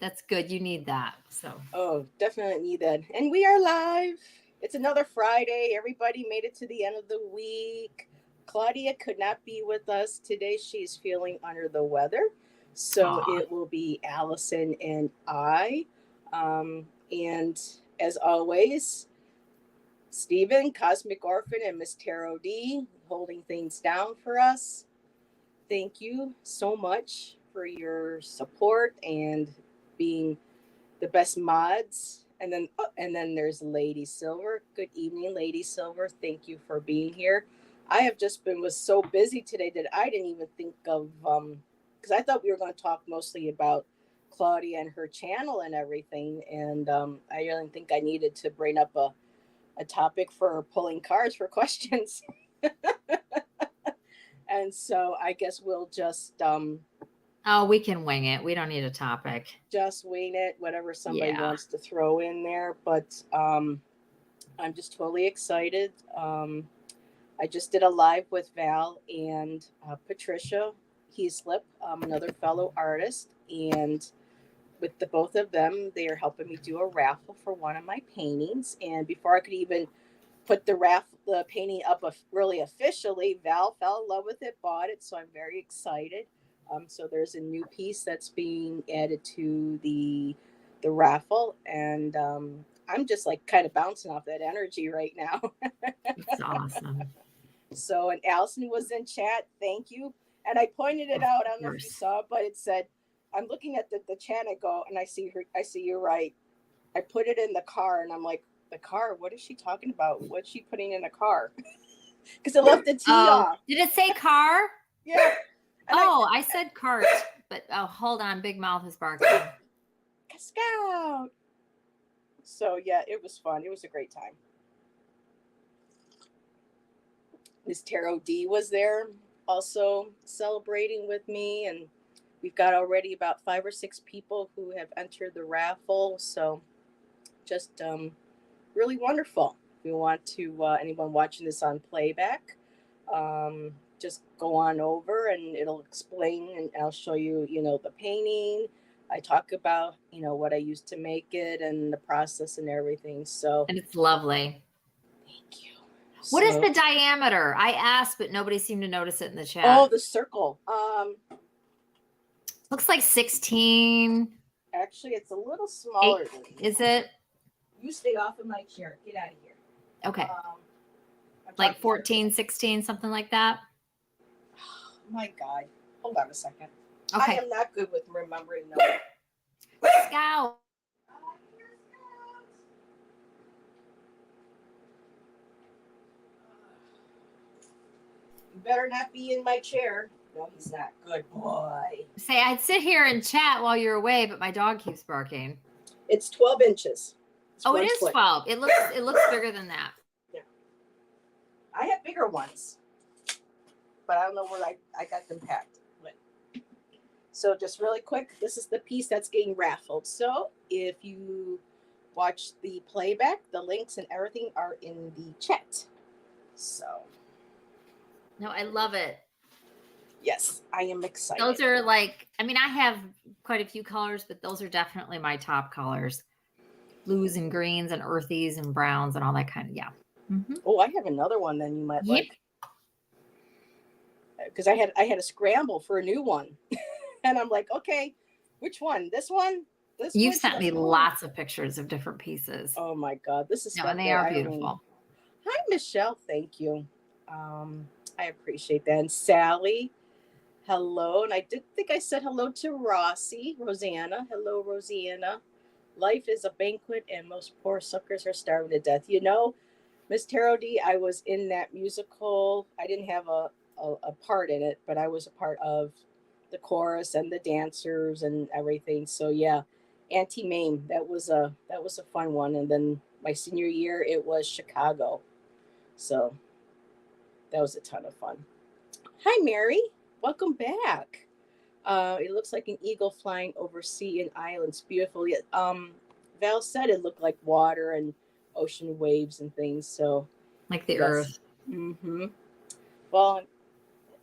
That's good. You need that. So. Oh, definitely need that. And we are live. It's another Friday. Everybody made it to the end of the week. Claudia could not be with us today. She's feeling under the weather. So Aw. it will be Allyson and I. And as always, Stephen, Cosmic Orphan, and Miss Tarot D holding things down for us. Thank you so much for your support and being the best mods. And then there's Lady Silver. Good evening, Lady Silver. Thank you for being here. I have just was so busy today that I didn't even think of because I thought we were going to talk mostly about Claudia and her channel and everything, and I really think I needed to bring up a topic for pulling cards for questions. And so I guess we'll just Oh, we can wing it. We don't need a topic. just wing it, whatever somebody wants to throw in there. But I'm just totally excited. I just did a live with Val and Patricia Heaslip, another fellow artist, and with the both of them, they are helping me do a raffle for one of my paintings. And before I could even put the painting up really officially, Val fell in love with it, bought it, so I'm very excited. So there's a new piece that's being added to the raffle, and I'm just like kind of bouncing off that energy right now. It's awesome. So, and Allyson was in chat. Thank you. And I pointed it out. I don't know if you saw, but it said, I'm looking at the chat. I go, and I see her. I see you're right. I put it in the car, and I'm like, the car? What is she talking about? What's she putting in the car? Because it left the T off. Did it say car? Yeah. And I said cart, but hold on. Big Mouth is barking. Scout. So yeah, it was fun. It was a great time. Miss Tarot D was there also celebrating with me, and we've got already about 5 or 6 people who have entered the raffle. So just really wonderful. If you want to, anyone watching this on playback, just go on over and it'll explain, and I'll show you, the painting. I talk about, what I used to make it and the process and everything. So, and it's lovely. Thank you. What is the diameter? I asked, but nobody seemed to notice it in the chat. Oh, the circle. Looks like 16. Actually, it's a little smaller than that. Is it? You stay off of my chair. Get out of here. Okay. Like 14, 16, something like that? Oh, my God. Hold on a second. Okay. I am not good with remembering numbers. Scout. You better not be in my chair. No, he's not. Good boy. Say, I'd sit here and chat while you're away, but my dog keeps barking. It's 12 inches. It is 12. It looks bigger than that. Yeah. I have bigger ones, but I don't know where I got them packed. So just really quick, this is the piece that's getting raffled. So if you watch the playback, the links and everything are in the chat. So. No, I love it. Yes, I am excited. Those are I have quite a few colors, but those are definitely my top colors. Blues and greens and earthies and browns and all that kind of, yeah. Mm-hmm. Oh, I have another one then you might like. Because I had a scramble for a new one. And I'm like, okay, which one? This one? You've sent me lots of pictures of different pieces. Oh my God, this is and they are beautiful. Hi, Michelle. Thank you. I appreciate that. And Sally, hello. And I did think I said hello to Rosanna. Hello, Rosanna. Life is a banquet, and most poor suckers are starving to death. Miss Tarot D, I was in that musical. I didn't have a part in it, but I was a part of the chorus and the dancers and everything. So yeah, Auntie Mame, that was a fun one. And then my senior year, it was Chicago. So that was a ton of fun. Hi, Mary. Welcome back. It looks like an eagle flying over sea and islands. Beautiful. Val said it looked like water and ocean waves and things. So like the earth. Mm-hmm. Well,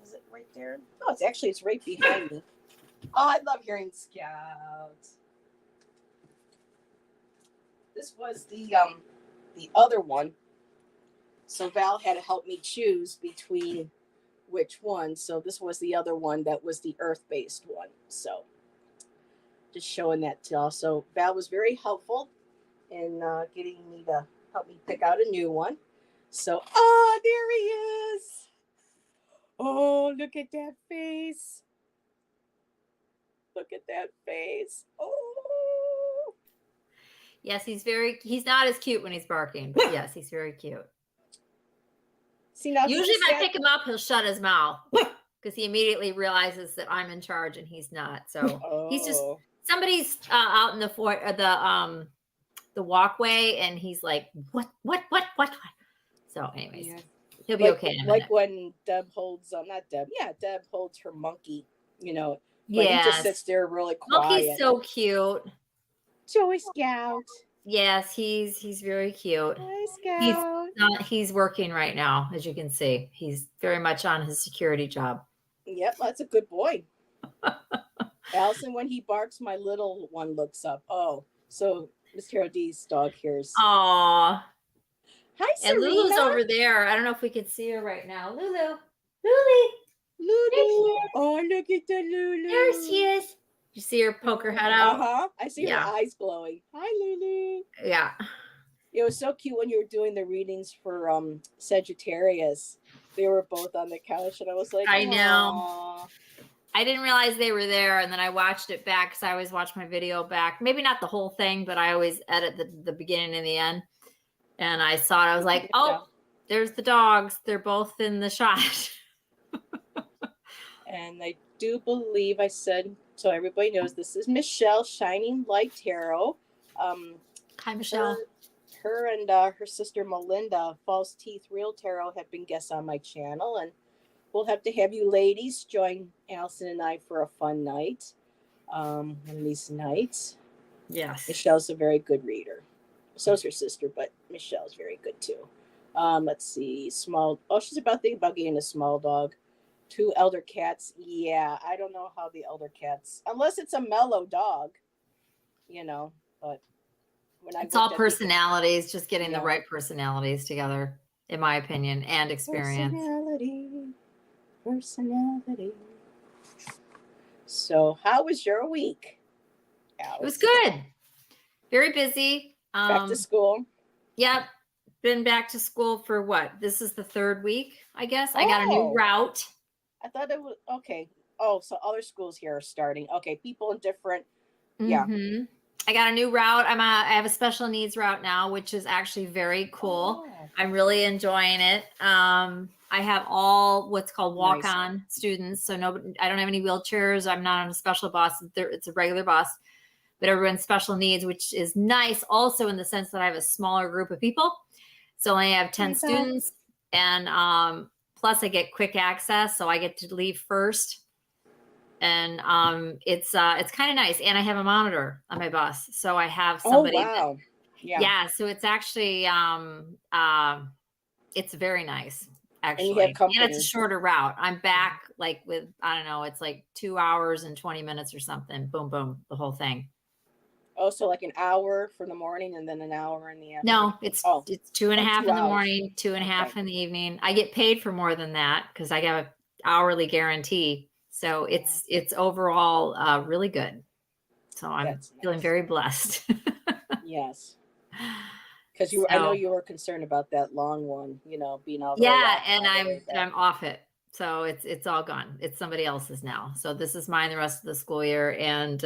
is it right there? No, it's right behind me. Oh, I love hearing Scouts. this was the other one. So Val had to help me choose between which one. So this was the other one that was the earth-based one. So just showing that to y'all. So Val was very helpful in getting me to help me pick out a new one. So, oh, there he is. Oh, look at that face. Look at that face. Oh. Yes, he's not as cute when he's barking, but yes, he's very cute. See, now usually if I pick him up, he'll shut his mouth because he immediately realizes that I'm in charge and he's not. So he's just somebody's out in the walkway and he's like, what? So anyways, he'll be okay in a minute. Like when Deb holds, not Deb, Deb holds her monkey, you know, but he just sits there really quiet. Monkey's so cute. Joy Scout. Yes, he's very cute. Joy Scout. He's working right now, as you can see. He's very much on his security job. Yep, that's a good boy. Allyson, when he barks, my little one looks up. Oh, so Miss Carol D's dog hears. Aw. Hi, Serena. And Lulu's over there. I don't know if we can see her right now. Lulu. Oh, look at the Lulu. There she is. You see her poke her head out? Uh-huh. I see her eyes glowing. Hi, Lulu. Yeah. It was so cute when you were doing the readings for Sagittarius. They were both on the couch, and I was like, I know. Aww. I didn't realize they were there, and then I watched it back because I always watch my video back. Maybe not the whole thing, but I always edit the beginning and the end. And I saw it. I was like, oh, there's the dogs. They're both in the shot. And I do believe I said, so everybody knows, this is Michelle, Shining Light Tarot. Hi, Michelle. Her and her sister Melinda, False Teeth Real Tarot, have been guests on my channel. And we'll have to have you ladies join Allyson and I for a fun night. One of these nights. Yes. Michelle's a very good reader. So's her sister, but Michelle's very good too. Let's see. She's thinking about getting a small dog. 2 elder cats. Yeah, I don't know how the elder cats, unless it's a mellow dog, you know, but it's all personalities, just getting the right personalities together, in my opinion, and experience. Personality. So how was your week, Allyson? It was good. Very busy. Back to school. Yep. Been back to school for what? This is the 3rd week, I guess. I got a new route. I thought it was okay. Oh, so other schools here are starting. Okay, people in different. Mm-hmm. I got a new route. I have a special needs route now, which is actually very cool. Oh. I'm really enjoying it. I have all what's called walk-on students. So I don't have any wheelchairs. I'm not on a special bus. It's a regular bus, but everyone's special needs, which is nice also in the sense that I have a smaller group of people. So I only have 10 students, and plus I get quick access. So I get to leave first. And it's kind of nice. And I have a monitor on my bus. So I have somebody. Oh, wow. So it's actually, it's very nice, actually. And you have company. And it's a shorter route. I'm back like with, I don't know, it's like 2 hours and 20 minutes or something. Boom, boom, the whole thing. Oh, so like an hour for the morning and then an hour in the afternoon? No, it's 2.5 in the morning, 2.5 in the evening. I get paid for more than that because I got an hourly guarantee. So it's overall really good. So I'm feeling very blessed. Yes. Because I know you were concerned about that long one, you know, being all the way out, and I'm off it. So it's all gone. It's somebody else's now. So this is mine the rest of the school year. And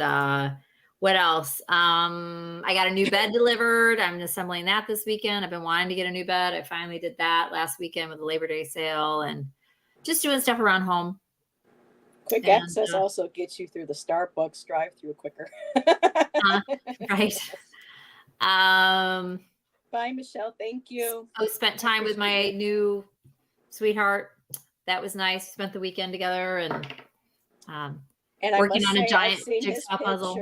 what else? I got a new bed delivered. I'm assembling that this weekend. I've been wanting to get a new bed. I finally did that last weekend with the Labor Day sale and just doing stuff around home. Quick access also gets you through the Starbucks drive-through quicker. Right. Bye, Michelle. Thank you. I spent time with my new sweetheart. That was nice. Spent the weekend together and working on a giant jigsaw puzzle.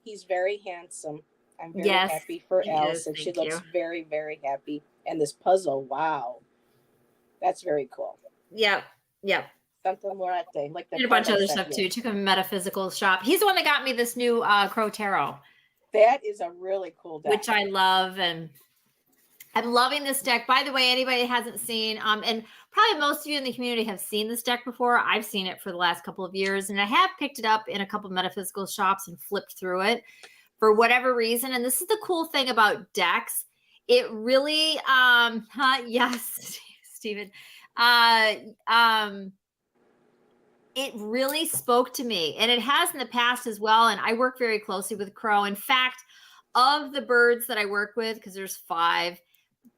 He's very handsome. I'm very happy for Allyson. She looks very, very happy. And this puzzle, wow. That's very cool. Yep. Something more that day. Like did a bunch of other stuff too. Took him to a metaphysical shop. He's the one that got me this new Crow Tarot. That is a really cool deck. which I love. And I'm loving this deck. By the way, anybody that hasn't seen, and probably most of you in the community have seen this deck before. I've seen it for the last couple of years, and I have picked it up in a couple of metaphysical shops and flipped through it for whatever reason. And this is the cool thing about decks. It really, yes, Stephen, it really spoke to me, and it has in the past as well. And I work very closely with Crow. In fact, of the birds that I work with, because there's 5,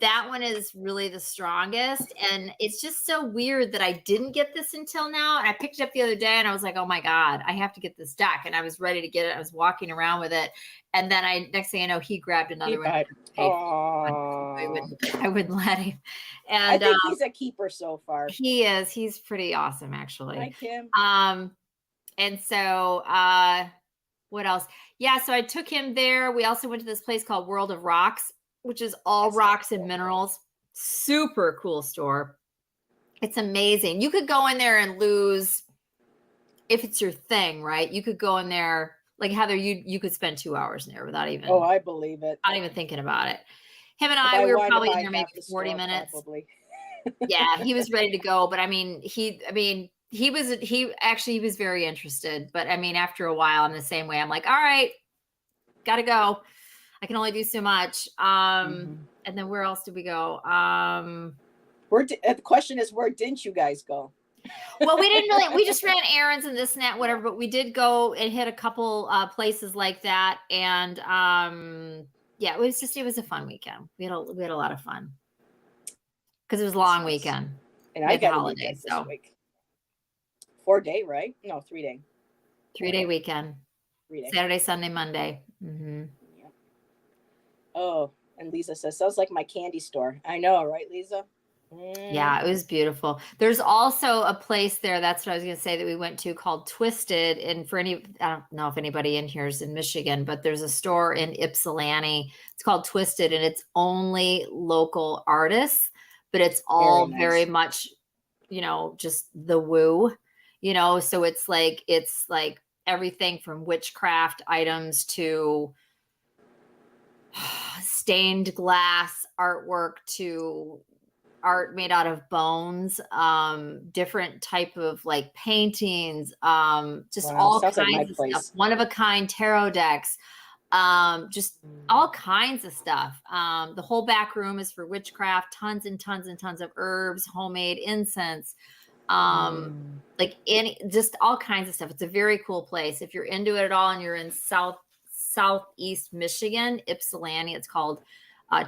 that one is really the strongest. And it's just so weird that I didn't get this until now. And I picked it up the other day and I was like, oh my God, I have to get this deck. And I was ready to get it. I was walking around with it. And then next thing I know, he grabbed another one. I wouldn't let him. And I think he's a keeper so far. He is. He's pretty awesome, actually. Like him. And so what else? Yeah, so I took him there. We also went to this place called World of Rocks, which is all rocks and minerals. Super cool store. It's amazing. You could go in there and lose, if it's your thing, right? You could go in there, like Heather, you could spend 2 hours in there without even. Oh, I believe it. Not even thinking about it. Him and I, we were probably in there maybe 40 minutes. Probably. Yeah, he was ready to go, but he was very interested. But I mean, after a while, I'm the same way. I'm like, all right, gotta go. I can only do so much. And then where else did we go? The question is, where didn't you guys go? Well, we just ran errands and this and that, whatever, but we did go and hit a couple places like that. And yeah, it was a fun weekend. We had a lot of fun because it was a long weekend. And I got holidays this week. 4-day, right? No, 3-day. 3-day weekend. 3-day. Saturday, Sunday, Monday. Mm-hmm. Yeah. Oh, and Lisa says, sounds like my candy store. I know, right, Lisa? Yeah, it was beautiful. There's also a place there, that's what I was going to say, that we went to called Twisted. And for I don't know if anybody in here is in Michigan, but there's a store in Ypsilanti. It's called Twisted, and it's only local artists, but it's all very much, just the woo, so it's like everything from witchcraft items to stained glass artwork to art made out of bones, different type of like paintings, just all kinds of stuff, one of a kind tarot decks, just all kinds of stuff. The whole back room is for witchcraft, tons and tons and tons of herbs, homemade incense, just all kinds of stuff. It's a very cool place. If you're into it at all and you're in southeast Michigan, Ypsilanti, it's called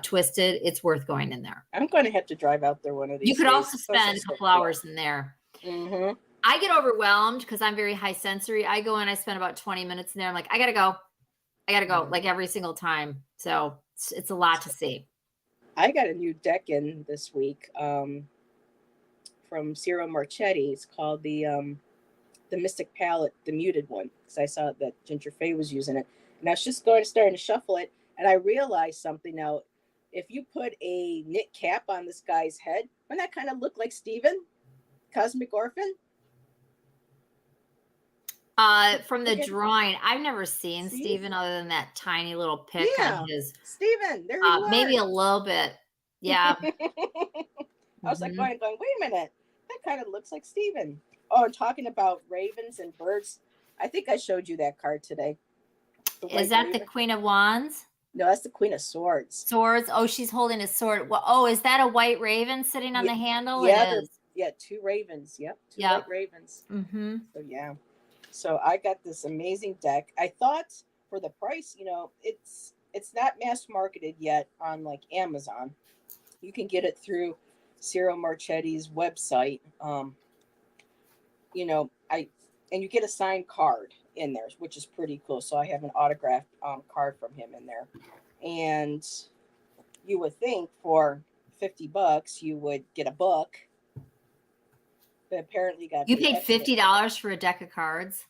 Twisted. It's worth going in there. I'm going to have to drive out there one of these days. You could also spend a couple hours in there. Mm-hmm. I get overwhelmed because I'm very high sensory. I go in, I spend about 20 minutes in there. I'm like, I gotta go like every single time. So it's a lot to see. I got a new deck in this week from Ciro Marchetti. It's called the Mystic Palette, the muted one, because I saw that Ginger Faye was using it. And I was just starting to shuffle it, and I realized something now. If you put a knit cap on this guy's head, wouldn't that kind of look like Steven, Cosmic Orphan? From the drawing, I've never seen Steven other than that tiny little pic on his. Steven, there he was. Maybe a little bit. Yeah. I was like going, wait a minute. That kind of looks like Steven. Oh, and talking about ravens and birds. I think I showed you that card today. Is that the Queen of Wands? No, that's the Queen of Swords. Swords. Oh, she's holding a sword. Well, oh, is that a white raven sitting on the handle? Yeah, it is. Yeah, 2 ravens. Yep, 2 white ravens. Mm-hmm. So yeah. So I got this amazing deck. I thought for the price, it's not mass marketed yet on like Amazon. You can get it through Ciro Marchetti's website. And you get a signed card in there, which is pretty cool. So I have an autographed card from him in there. And you would think for $50 you would get a book. But apparently you paid $50 for a deck of cards.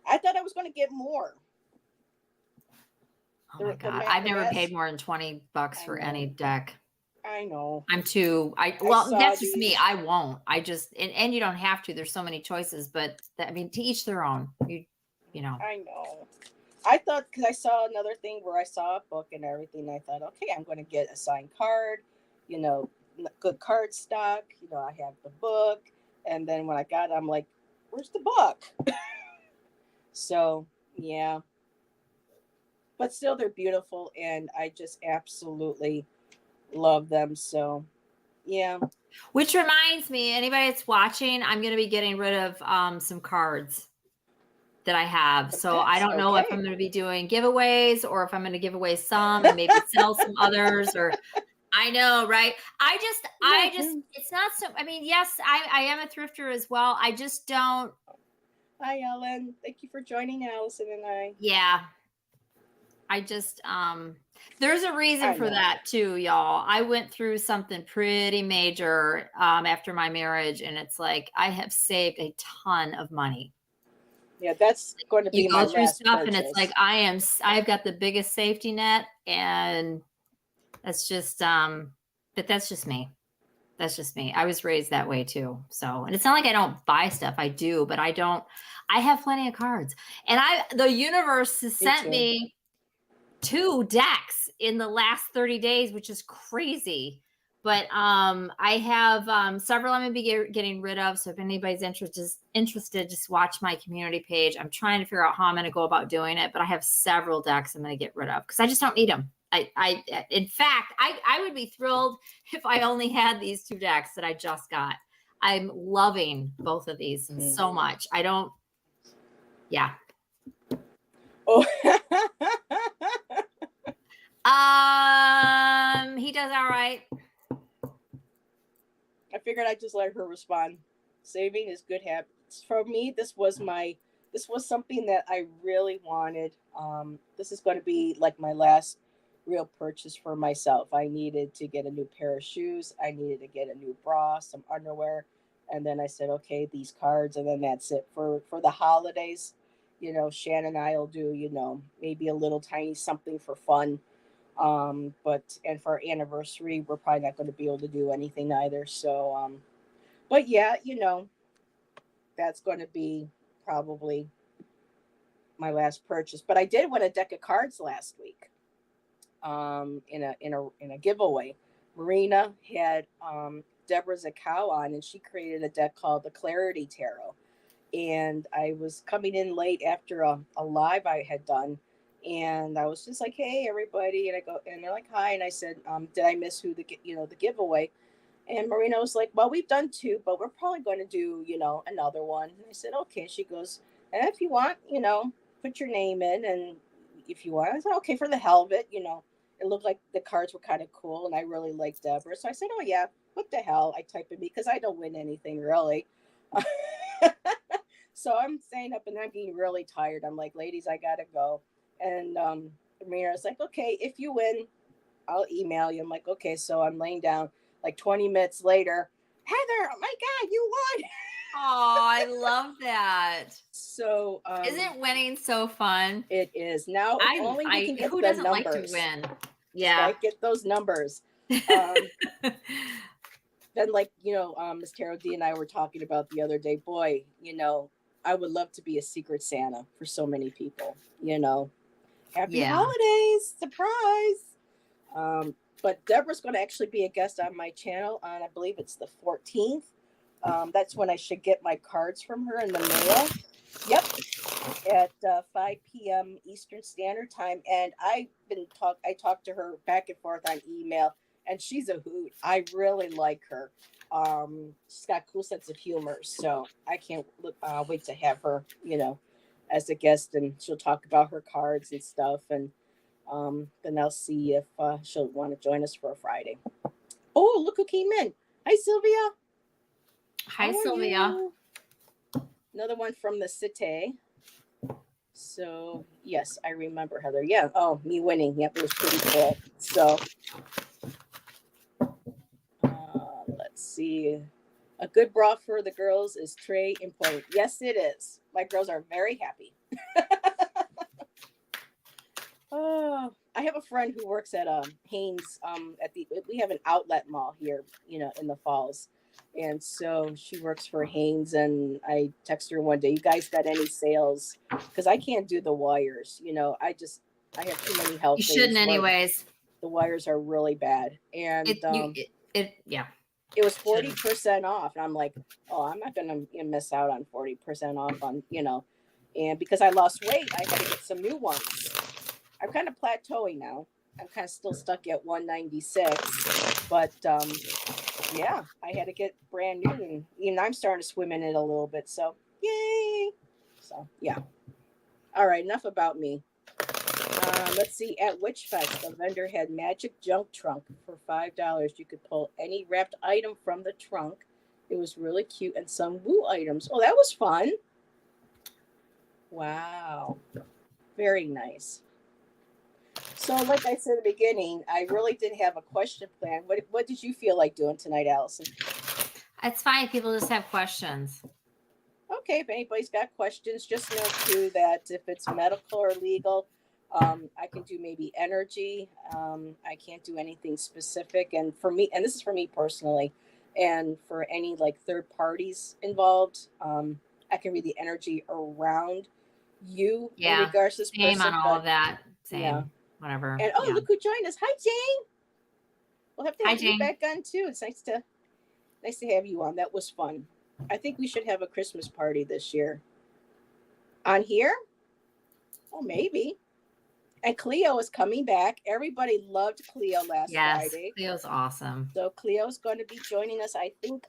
I thought I was going to get more. Oh my God. I've never paid more than $20 for any deck. I know. That's just me. I won't. I just, and you don't have to. There's so many choices, but to each their own. I know. I thought, because I saw another thing where I saw a book and everything, I thought, okay, I'm going to get a signed card, you know, good card stock. You know, I have the book. And then when I got it, I'm like, where's the book? So, yeah. But still, they're beautiful. And I just absolutely love them. So, yeah. Which reminds me, anybody that's watching, I'm going to be getting rid of some cards that I have. So I don't know if I'm going to be doing giveaways or if I'm going to give away some and maybe sell some others, or I know, right? I just, it's not so, I mean, yes, I am a thrifter as well. I just don't. Hi, Ellen. Thank you for joining Allyson and I. Yeah. I just, there's a reason for that too, y'all. I went through something pretty major after my marriage, and it's like I have saved a ton of money. Yeah, that's going to be my last stuff purchase. And it's like I've got the biggest safety net, and that's just but that's just me. That's just me. I was raised that way too. So, and it's not like I don't buy stuff. I do, but I have plenty of cards. And the universe has sent me 2 decks in the last 30 days, which is crazy. But I have several I'm going to be getting rid of. So if anybody's interested, just watch my community page. I'm trying to figure out how I'm going to go about doing it, but I have several decks I'm going to get rid of because I just don't need them. In fact, I would be thrilled if I only had these 2 decks that I just got. I'm loving both of these so much. Yeah. Oh. He does all right. I figured I'd just let her respond. Saving is good habits. For me, this was something that I really wanted. This is going to be like my last real purchase for myself. I needed to get a new pair of shoes. I needed to get a new bra, some underwear. And then I said, okay, these cards, and then that's it for the holidays. You know, Shannon and I will do, you know, maybe a little tiny something for fun. But for our anniversary, we're probably not going to be able to do anything either. So, but yeah, you know, that's going to be probably my last purchase. But I did win a deck of cards last week. In a giveaway. Marina had Deborah Zakau on, and she created a deck called the Clarity Tarot. And I was coming in late after a live I had done, and I was just like, "Hey, everybody!" And I go, and they're like, "Hi," and I said, "Did I miss the giveaway?" And Marina was like, "Well, we've done 2, but we're probably going to do another one." And I said, "Okay." She goes, "And if you want, put your name in, and if you want," I said, "Okay," for the hell of it, It looked like the cards were kind of cool, and I really liked Deborah, so I said, "Oh yeah, what the hell?" I type in because I don't win anything really. So I'm staying up and I'm getting really tired. I'm like, ladies, I gotta go. And Marina's like, okay, if you win, I'll email you. I'm like, okay. So I'm laying down. Like 20 minutes later, Heather, oh my God, you won. Oh, I love that. So isn't winning so fun? It is. Now only we can get who the doesn't numbers. like to win? Yeah. So I get those numbers. Then Miss Tarot D and I were talking about the other day, boy, I would love to be a secret Santa for so many people, Happy holidays, surprise. But Deborah's going to actually be a guest on my channel on, I believe it's the 14th. That's when I should get my cards from her in the mail. Yep. At 5 p.m. Eastern Standard Time. And I talked to her back and forth on email, and she's a hoot. I really like her. She's got a cool sense of humor. So I can't wait to have her, as a guest, and she'll talk about her cards and stuff. And then I'll see if she'll want to join us for a Friday. Oh, look who came in. Hi, Sylvia. Hi, Sylvia. Another one from the city. So, yes, I remember, Heather. Yeah. Oh, me winning. Yep, it was pretty cool. So, let's see. A good bra for the girls is très important. Yes, it is. My girls are very happy. Oh, I have a friend who works at Haynes. We have an outlet mall here, in the Falls, And so she works for Haynes, and I text her one day, you guys got any sales? Because I can't do the wires. I have too many health You things. shouldn't anyways. The wires are really bad. And Yeah. it was 40% off. And I'm like, oh, I'm not going to miss out on 40% off and because I lost weight, I had to get some new ones. I'm kind of plateauing now. I'm kind of still stuck at 196, but yeah, I had to get brand new, and even I'm starting to swim in it a little bit. So yay! So yeah. All right, enough about me. Let's see. At Witchfest, a vendor had magic junk trunk for $5. You could pull any wrapped item from the trunk. It was really cute, and some woo items. Oh, that was fun. Wow, very nice. So, like I said at the beginning, I really didn't have a question plan. What did you feel like doing tonight, Allison? It's fine. People just have questions. Okay, if anybody's got questions, just know too that if it's medical or legal, I can do maybe energy. I can't do anything specific. And for me, and this is for me personally, and for any like third parties involved, I can read the energy around you in regards to this same person. on all of that. Same, yeah, whatever. and look who joined us. Hi, Jane. We'll have to have you Jane. back on too. It's nice to have you on. That was fun. I think we should have a Christmas party this year. On here? Oh, maybe. And Cleo is coming back. Everybody loved Cleo last Friday. Cleo's awesome. So Cleo's going to be joining us, I think,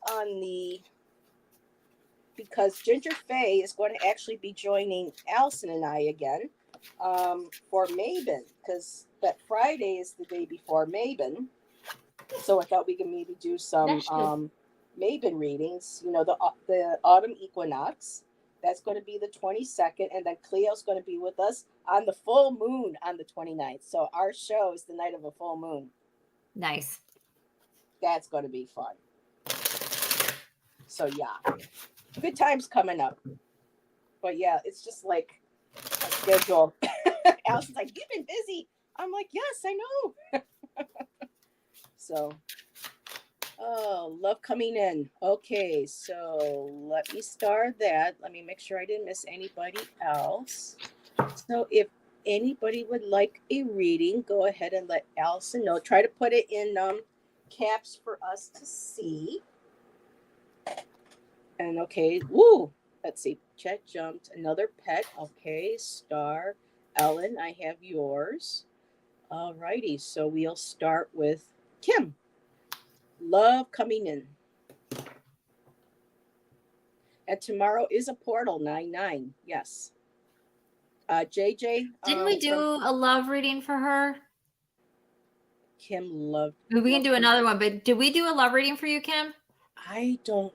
because Ginger Faye is going to actually be joining Allyson and I again for Mabon, because that Friday is the day before Mabon. So I thought we could maybe do some Mabon readings. The autumn equinox. That's going to be the 22nd. And then Cleo's going to be with us on the full moon on the 29th. So our show is the night of a full moon. Nice. That's going to be fun. So yeah, good times coming up. But yeah, it's just like a schedule. Allison's like, you've been busy. I'm like, yes, I know. So, love coming in. Okay, so let me start that. Let me make sure I didn't miss anybody else. So if anybody would like a reading, go ahead and let Allyson know. Try to put it in caps for us to see. And okay, woo. Let's see. Chet jumped. Another pet. Okay, Star. Ellen, I have yours. All righty. So we'll start with Kim. Love coming in. And tomorrow is a portal 9/9. Yes. JJ. Didn't we do a love reading for her? Kim loved. We can do another one, but did we do a love reading for you, Kim? I don't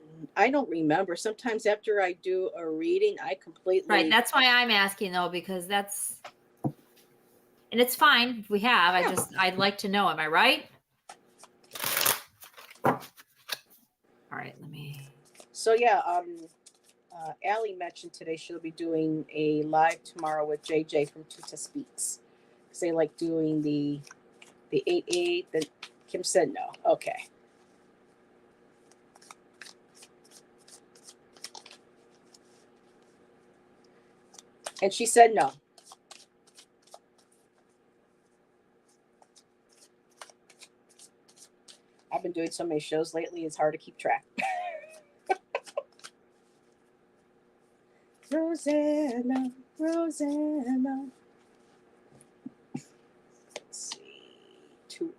remember. Sometimes after I do a reading, I completely. Right. That's why I'm asking though, because and it's fine if we have. Yeah. I'd like to know. Am I right? All right. Let me. So yeah, Allie mentioned today she'll be doing a live tomorrow with JJ from Tuta Speaks. Because they like doing the 8/8. Then Kim said no. Okay. And she said no. I've been doing so many shows lately, it's hard to keep track. Rosanna. Let's see. 2.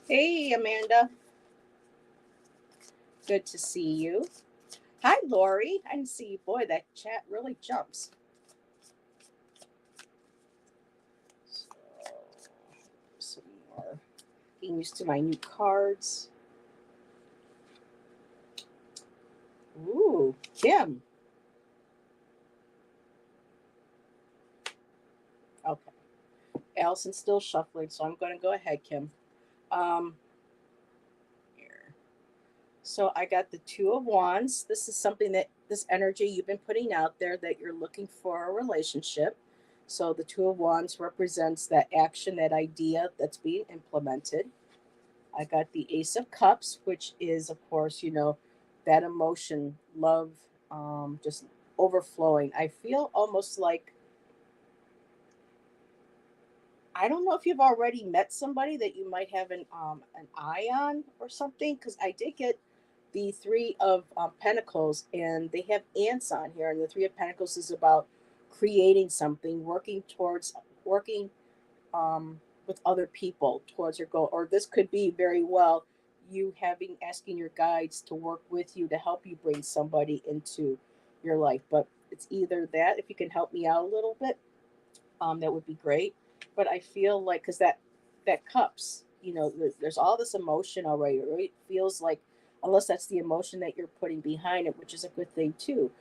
Hey, Amanda. Good to see you. Hi, Lori. I didn't see you. Boy, that chat really jumps. So, some more. Getting used to my new cards. Ooh, Kim. Okay. Allison's still shuffling, so I'm going to go ahead, Kim. Here. So I got the Two of Wands. This is something that this energy you've been putting out there that you're looking for a relationship. So the Two of Wands represents that action, that idea that's being implemented. I got the Ace of Cups, which is, of course, that emotion, love, just overflowing. I feel almost like, I don't know if you've already met somebody that you might have an eye on or something, because I did get the Three of Pentacles, and they have ants on here, and the Three of Pentacles is about creating something, working with other people towards your goal. Or this could be very well you asking your guides to work with you to help you bring somebody into your life. But it's either that, if you can help me out a little bit, that would be great. But I feel like, because that cups, there's all this emotion already. It really feels like, unless that's the emotion that you're putting behind it, which is a good thing too,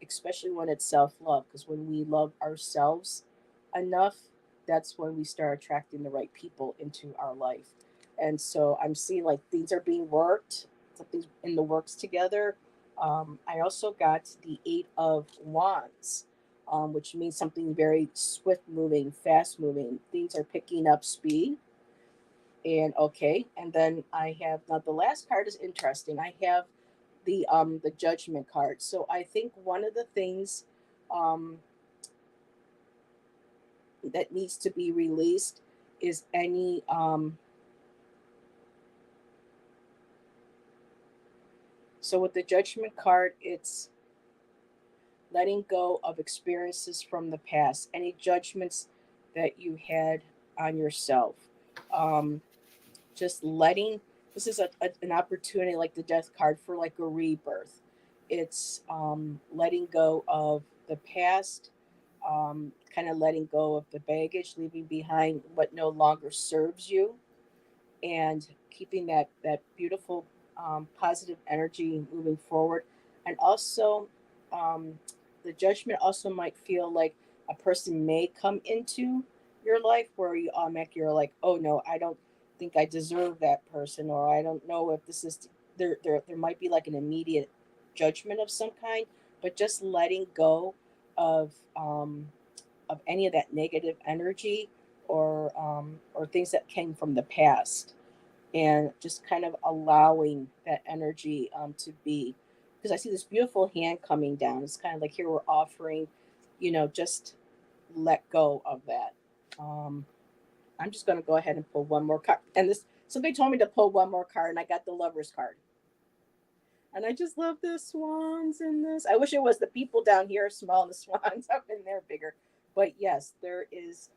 especially when it's self-love. Because when we love ourselves enough, that's when we start attracting the right people into our life. And so I'm seeing like things are being worked, something's in the works together. I also got the Eight of Wands, which means something very swift moving, fast moving. Things are picking up speed. And okay, and then I have, now the last card is interesting. I have the Judgment card. So I think one of the things that needs to be released is any so with the Judgment card, it's letting go of experiences from the past, any judgments that you had on yourself. Just letting, this is an opportunity, like the Death card, for like a rebirth. It's letting go of the past, kind of letting go of the baggage, leaving behind what no longer serves you, and keeping that beautiful positive energy moving forward. And also, the Judgment also might feel like a person may come into your life where you're like, oh no, I don't think I deserve that person, or I don't know if this is, there might be like an immediate judgment of some kind. But just letting go of any of that negative energy, or things that came from the past, and just kind of allowing that energy to be. Because I see this beautiful hand coming down. It's kind of like, here we're offering, just let go of that. I'm just going to go ahead and pull one more card. And somebody told me to pull one more card, and I got the Lovers card. And I just love the swans in this. I wish it was the people down here small and the swans up in there bigger. But yes, there is,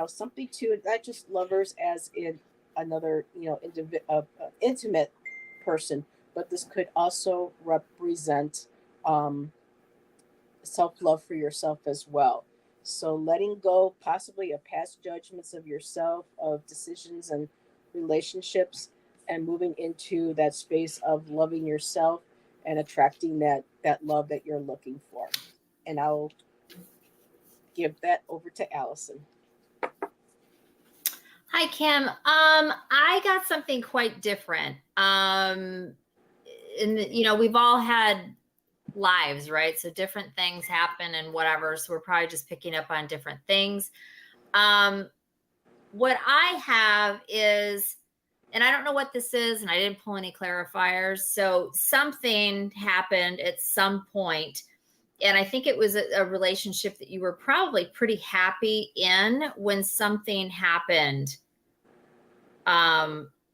something to it, not just lovers as in another, intimate person, but this could also represent self-love for yourself as well. So letting go possibly of past judgments of yourself, of decisions and relationships, and moving into that space of loving yourself and attracting that love that you're looking for. And I'll give that over to Allyson. Hi, Kim. I got something quite different. We've all had lives, right? So different things happen and whatever. So we're probably just picking up on different things. What I have is, and I don't know what this is, and I didn't pull any clarifiers. So something happened at some point, and I think it was a relationship that you were probably pretty happy in when something happened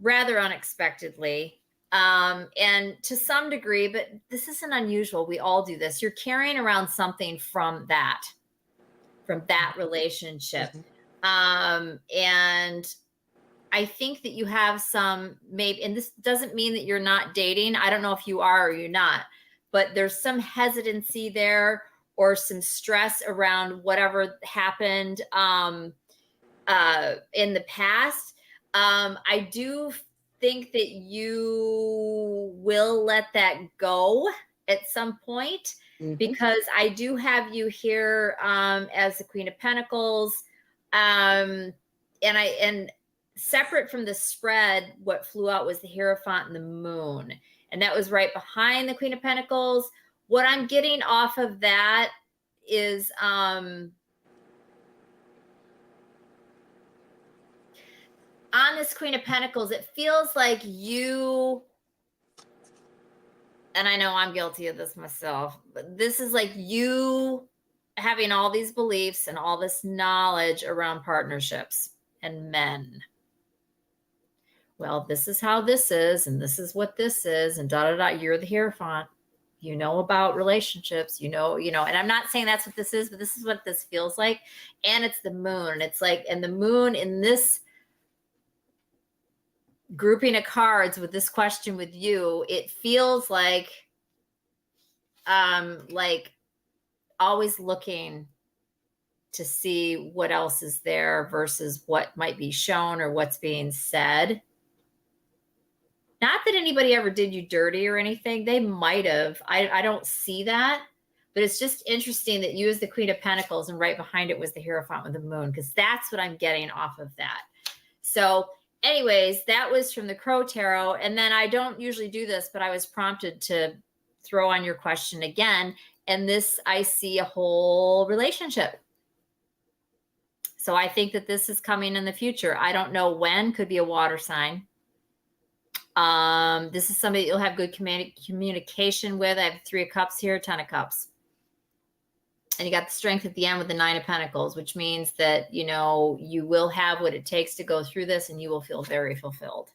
rather unexpectedly. And to some degree, but this isn't unusual. We all do this. You're carrying around something from that relationship. And I think that you have some, maybe, and this doesn't mean that you're not dating. I don't know if you are or you're not, but there's some hesitancy there, or some stress around whatever happened in the past. I do think that you will let that go at some point, because I do have you here as the Queen of Pentacles, and separate from the spread, what flew out was the Hierophant and the Moon. And that was right behind the Queen of Pentacles. What I'm getting off of that is on this Queen of Pentacles, it feels like you, and I know I'm guilty of this myself, but this is like you having all these beliefs and all this knowledge around partnerships and men. Well, this is how this is, and this is what this is, and da da da. You're the Hierophant. You know about relationships, you know, and I'm not saying that's what this is, but this is what this feels like. And it's the moon. And it's like, and the moon in this grouping of cards with this question with you, it feels like always looking to see what else is there versus what might be shown or what's being said. Not that anybody ever did you dirty or anything. They might have. I don't see that. But it's just interesting that you as the Queen of Pentacles and right behind it was the Hierophant with the Moon, because that's what I'm getting off of that. So anyways, that was from the Crow Tarot. And then I don't usually do this, but I was prompted to throw on your question again. And this, I see a whole relationship. So I think that this is coming in the future. I don't know when. Could be a water sign. This is somebody you'll have good communication with. I have 3 of Cups here, 10 of Cups. And you got the Strength at the end with the 9 of Pentacles, which means that, you know, you will have what it takes to go through this and you will feel very fulfilled.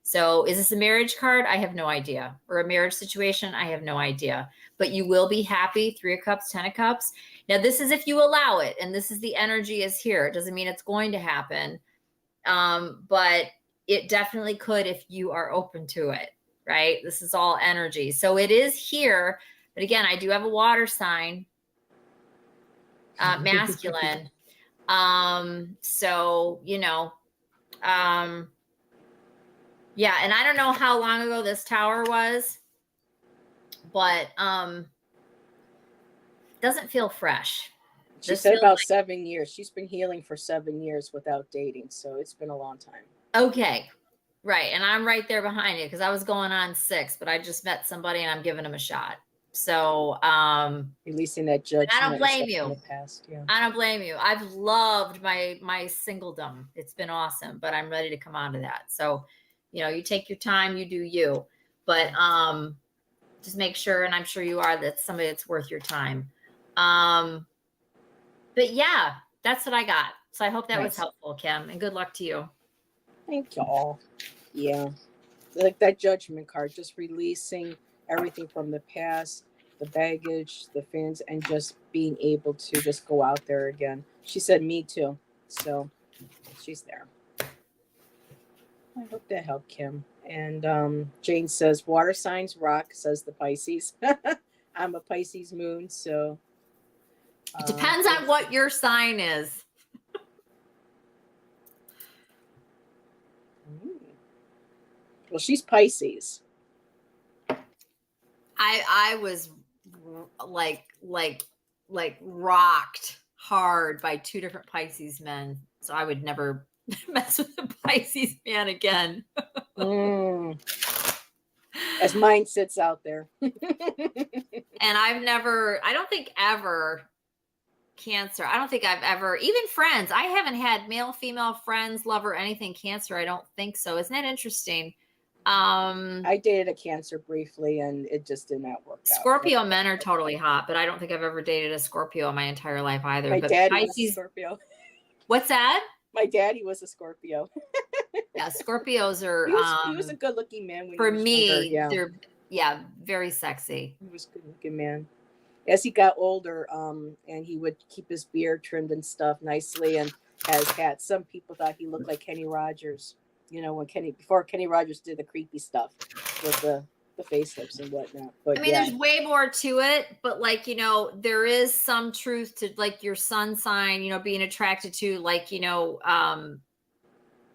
So is this a marriage card? I have no idea. Or a marriage situation? I have no idea. But you will be happy. 3 of Cups, 10 of Cups. Now, this is if you allow it. And this is the energy is here. It doesn't mean it's going to happen. But it definitely could if you are open to it, right? This is all energy. So it is here. But again, I do have a water sign, masculine. So, you know, yeah. And I don't know how long ago this tower was, but doesn't feel fresh. She said about like 7 years. She's been healing for 7 years without dating. So it's been a long time. Okay. Right. And I'm right there behind you because I was going on 6, but I just met somebody and I'm giving him a shot. So releasing that judgment. I don't blame you. In the past, yeah. I don't blame you. I've loved my singledom. It's been awesome, but I'm ready to come on to that. So, you know, you take your time, you do you. But just make sure, and I'm sure you are, that somebody that's worth your time. But yeah, that's what I got. So I hope that was helpful, Kim, and good luck to you. Thank y'all. Yeah. Like that judgment card, just releasing everything from the past, the baggage, the feelings, and just being able to just go out there again. She said me too. So she's there. I hope that helped, Kim. And Jane says, water signs rock, says the Pisces. I'm a Pisces moon, so. It depends on what your sign is. Well, she's Pisces. I was like rocked hard by 2 different Pisces men. So I would never mess with a Pisces man again. As mine sits out there. And I don't think ever Cancer. I don't think I've ever, even friends. I haven't had male, female friends, lover, anything Cancer. I don't think so. Isn't that interesting? I dated a Cancer briefly and it just did not work out. Scorpio men are totally hot, but I don't think I've ever dated a Scorpio in my entire life either. My but daddy Pisces, was a Scorpio. What's that? My daddy was a Scorpio. Yeah, Scorpios are. He was a good-looking man. For me, younger, they're very sexy. He was a good-looking man. As he got older, and he would keep his beard trimmed and stuff nicely, and has hats. Some people thought he looked like Kenny Rogers. You know, before Kenny Rogers did the creepy stuff with the facelifts and whatnot. But I mean, there's way more to it, but like, you know, there is some truth to like your sun sign, you know, being attracted to, like, you know,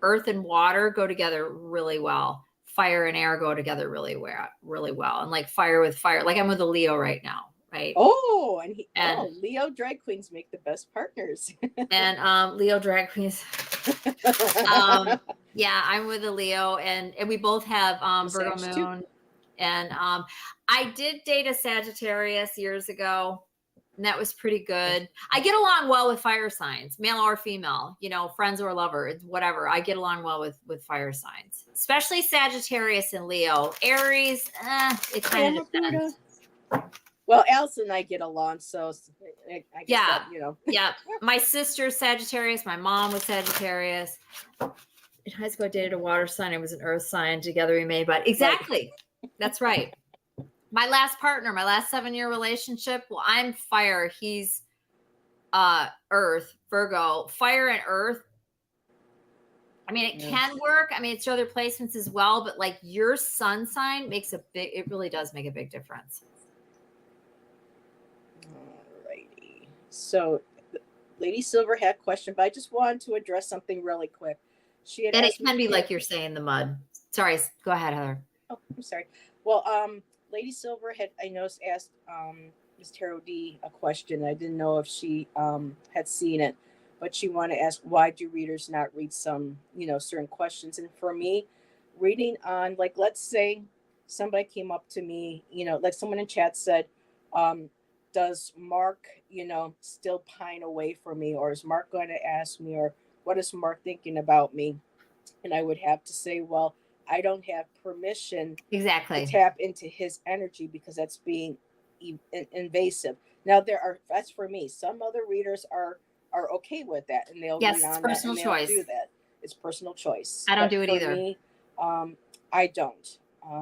earth and water go together really well. Fire and air go together really well. And like fire with fire, like I'm with a Leo right now. Right. Oh, and Leo drag queens make the best partners. And Leo drag queens. Yeah, I'm with a Leo, and we both have Virgo Sag too. moon. And I did date a Sagittarius years ago, and that was pretty good. I get along well with fire signs, male or female, you know, friends or lovers, whatever. I get along well with fire signs, especially Sagittarius and Leo. Aries, it kind of depends. Well, Allyson and I get along, so I guess Yeah. that, you know. Yeah. My sister's Sagittarius. My mom was Sagittarius. In high school, I dated a water sign. I was an earth sign. Together we made, but exactly. Right. That's right. My last partner, my last 7-year relationship, well, I'm fire. He's earth, Virgo. Fire and earth. I mean, it can work. I mean, it's other placements as well, but like your sun sign makes it really does make a big difference. Alrighty. So Lady Silver had a question, but I just wanted to address something really quick. She had And it asked can me, be like you're saying the mud. Sorry, go ahead, Heather. Oh, I'm sorry. Well, Lady Silver had, I noticed, asked Ms. Tarot D a question. I didn't know if she had seen it, but she wanted to ask, why do readers not read some, you know, certain questions? And for me, reading on, like, let's say somebody came up to me, you know, like someone in chat said, does Mark, you know, still pine away for me? Or is Mark going to ask me? Or what is Mark thinking about me? And I would have to say, well, I don't have permission exactly to tap into his energy because that's being invasive. Now that's for me. Some other readers are okay with that, and they'll read on that and they'll do that. It's personal choice. I don't do it for either. Me, I don't.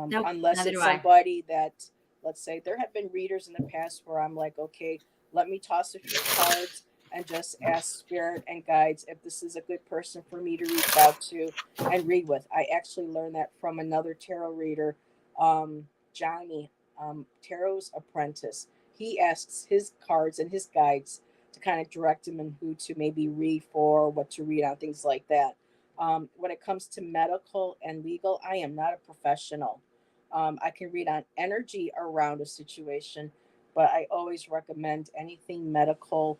Nope, unless it's somebody that, let's say, there have been readers in the past where I'm like, okay, let me toss a few cards and just ask spirit and guides if this is a good person for me to reach out to and read with. I actually learned that from another tarot reader, Johnny, tarot's apprentice. He asks his cards and his guides to kind of direct him in who to maybe read for, what to read on, things like that. When it comes to medical and legal, I am not a professional. I can read on energy around a situation, but I always recommend anything medical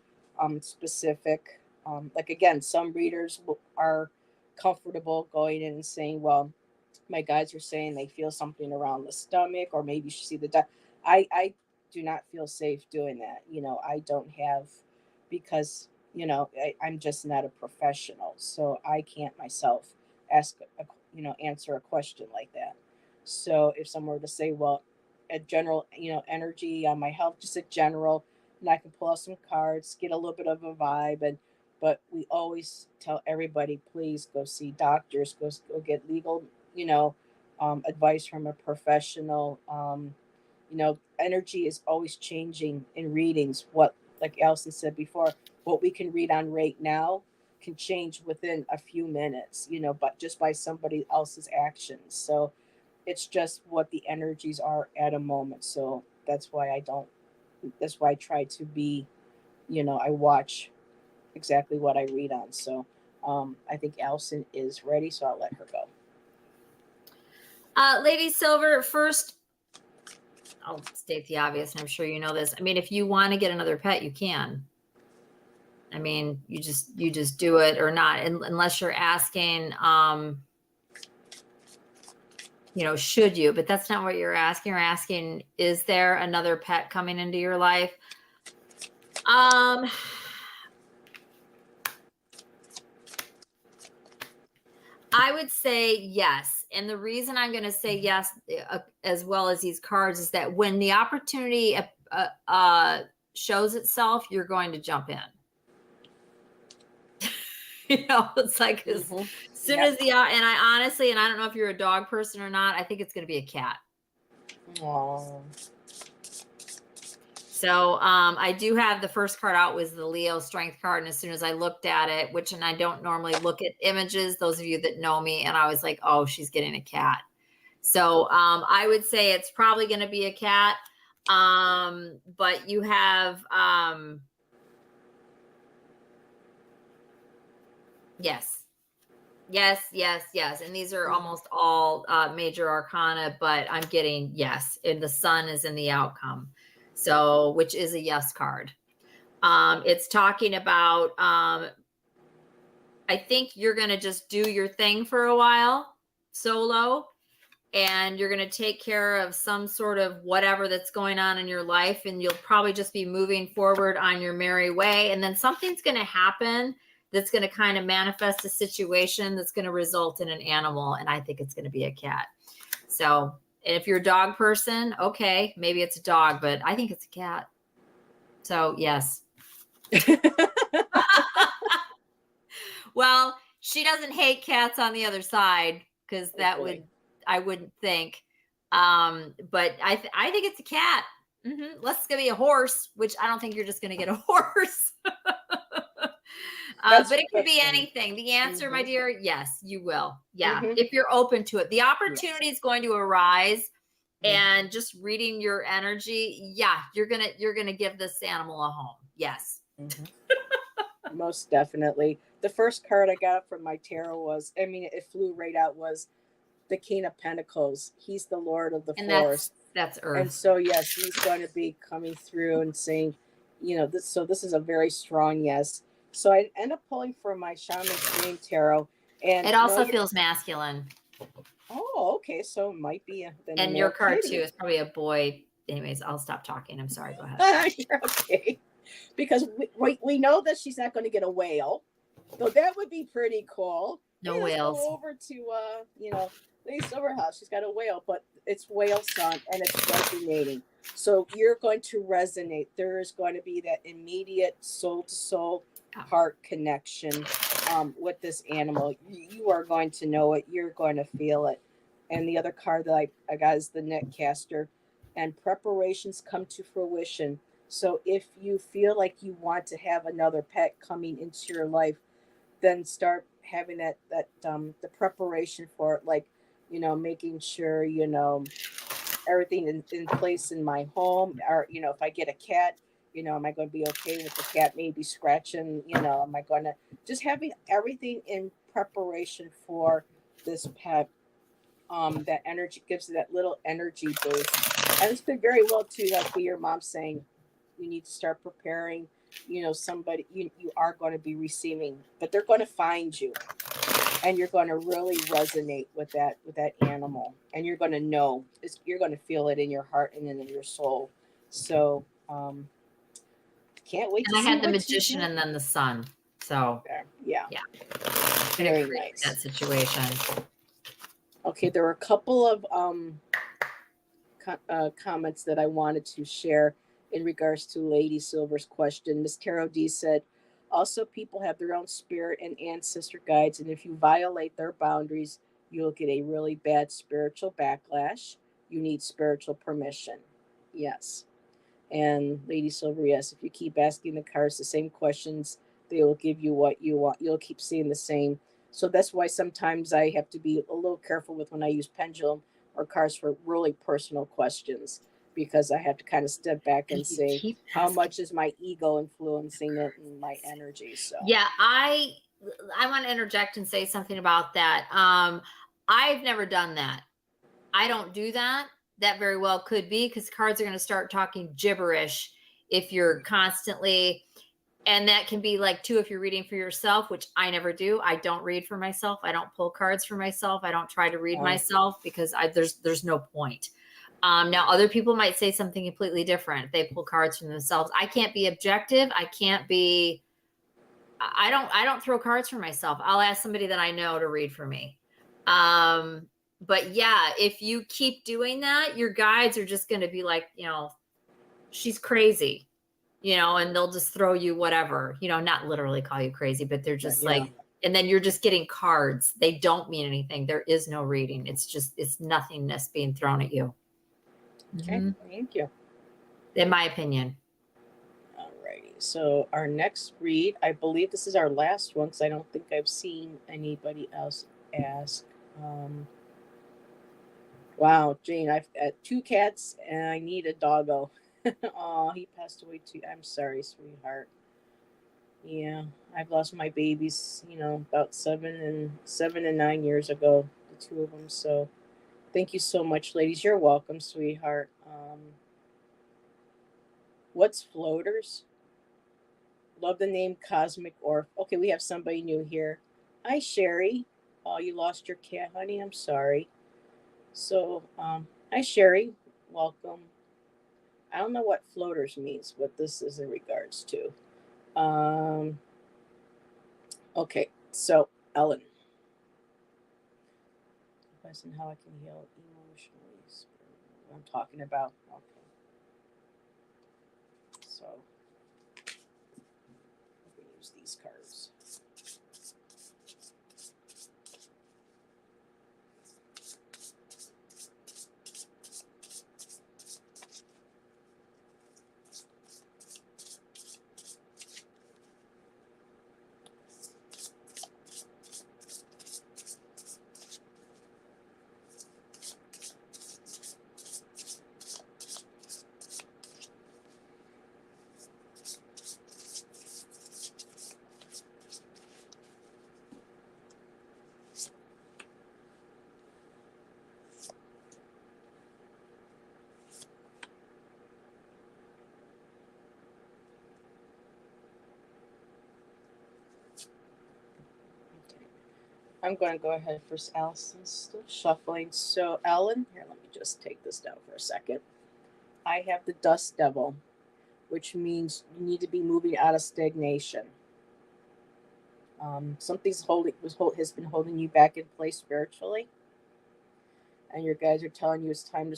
specific. Like, again, some readers are comfortable going in and saying, well, my guides are saying they feel something around the stomach, or maybe you should see the I do not feel safe doing that. You know, I don't have, because, you know, I'm just not a professional, so I can't myself answer a question like that. So if someone were to say, well, a general, you know, energy on my health, just a general, and I can pull out some cards, get a little bit of a vibe. And but we always tell everybody, please go see doctors, go get legal, you know, advice from a professional. You know, energy is always changing in readings. What, like Allyson said before, what we can read on right now can change within a few minutes, you know, but just by somebody else's actions. So it's just what the energies are at a moment. So that's why I try to be, you know, I watch exactly what I read on. So I think Allyson is ready, so I'll let her go. Lady Silver, first, I'll state the obvious, and I'm sure you know this. I mean, if you want to get another pet, you can. I mean, you just do it or not, unless you're asking, you know, should you? But that's not what you're asking. You're asking, is there another pet coming into your life? I would say yes. And the reason I'm going to say yes, as well as these cards, is that when the opportunity shows itself, you're going to jump in. You know, it's like as soon as and I honestly, and I don't know if you're a dog person or not, I think it's going to be a cat. Aww. So I do have the first card out was the Leo strength card. And as soon as I looked at it, and I don't normally look at images, those of you that know me, and I was like, oh, she's getting a cat. So I would say it's probably going to be a cat. But you have, yes. And these are almost all major arcana, but I'm getting yes. And the sun is in the outcome. So, which is a yes card. It's talking about I think you're going to just do your thing for a while solo, and you're going to take care of some sort of whatever that's going on in your life, and you'll probably just be moving forward on your merry way. And then something's going to happen that's going to kind of manifest a situation that's going to result in an animal. And I think it's going to be a cat. So if you're a dog person, okay, maybe it's a dog, but I think it's a cat. So yes. Well, she doesn't hate cats on the other side, because that would, I wouldn't think. But I think it's a cat. Unless it's gonna be a horse, which I don't think you're just gonna get a horse. But it could be anything. The answer, my dear, yes, you will. Yeah, if you're open to it, the opportunity is going to arise. And just reading your energy, yeah, you're gonna give this animal a home. Yes. Most definitely. The first card I got from my tarot was, I mean, it flew right out, was the King of Pentacles. He's the Lord of the Forest. That's Earth. And so, yes, he's going to be coming through and saying, you know, this. So this is a very strong yes. So I end up pulling from my Shaman's Dream Tarot, and it also feels masculine. Oh, okay. So it might be and your card too is probably a boy. Anyways, I'll stop talking. I'm sorry. Go ahead. You're okay. Because we know that she's not going to get a whale, so that would be pretty cool. No whales. Go over to you know, Lady Silverhouse. She's got a whale, but it's whale sun and it's resonating. So you're going to resonate. There is going to be that immediate soul to soul heart connection with this animal. You are going to know it. You're going to feel it. And the other card that I got is the Netcaster, and preparations come to fruition. So if you feel like you want to have another pet coming into your life, then start having that the preparation for it, like, you know, making sure, you know, everything in place in my home, or, you know, if I get a cat, you know, am I going to be okay with the cat maybe scratching, you know, am I going to just having everything in preparation for this pet. That energy gives it that little energy boost. And it's been very well too, like your mom's saying, you need to start preparing, you know, somebody you are going to be receiving, but they're going to find you, and you're going to really resonate with that animal, and you're going to know, you're going to feel it in your heart and in your soul. So can't wait to see. I had the Magician and then the Sun. So yeah. Very nice. That situation. Okay, there were a couple of comments that I wanted to share in regards to Lady Silver's question. Miss Tarot D said, also, people have their own spirit and ancestor guides, and if you violate their boundaries, you'll get a really bad spiritual backlash. You need spiritual permission. Yes. And Lady Silver, yes, if you keep asking the cards the same questions, they will give you what you want. You'll keep seeing the same. So that's why sometimes I have to be a little careful with when I use pendulum or cards for really personal questions, because I have to kind of step back and say, how much is my ego influencing it and my energy? So yeah, I want to interject and say something about that. I've never done that. I don't do that. That very well could be, because cards are going to start talking gibberish if you're constantly. And that can be like too, if you're reading for yourself, which I never do. I don't read for myself. I don't pull cards for myself. I don't try to read myself, because there's no point. Now other people might say something completely different if they pull cards for themselves. I can't be objective. I don't throw cards for myself. I'll ask somebody that I know to read for me. But yeah, if you keep doing that, your guides are just going to be like, you know, she's crazy. You know, and they'll just throw you whatever, you know, not literally call you crazy, but they're just like, and then you're just getting cards. They don't mean anything. There is no reading. It's nothingness being thrown at you. Okay. Thank you. In my opinion. Alrighty. So our next read, I believe this is our last one, because I don't think I've seen anybody else ask. Wow, Jane, I've got 2 cats and I need a doggo. Oh, he passed away too. I'm sorry, sweetheart. Yeah, I've lost my babies, you know, about 7 and 9 years ago, the 2 of them. So thank you so much, ladies. You're welcome, sweetheart. What's floaters? Love the name Cosmic Orf. Okay, we have somebody new here. Hi, Sherry. Oh, you lost your cat, honey. I'm sorry. So, hi, Sherry. Welcome. I don't know what floaters means, what this is in regards to. Um, okay, so Ellen. Question how I can heal emotionally. What I'm talking about. Okay, so I'm gonna use these cards. Okay. I'm going to go ahead for Allison's still shuffling. So, Ellen, here, let me just take this down for a second. I have the Dust Devil, which means you need to be moving out of stagnation. Something's has been holding you back in place spiritually, and your guides are telling you it's time to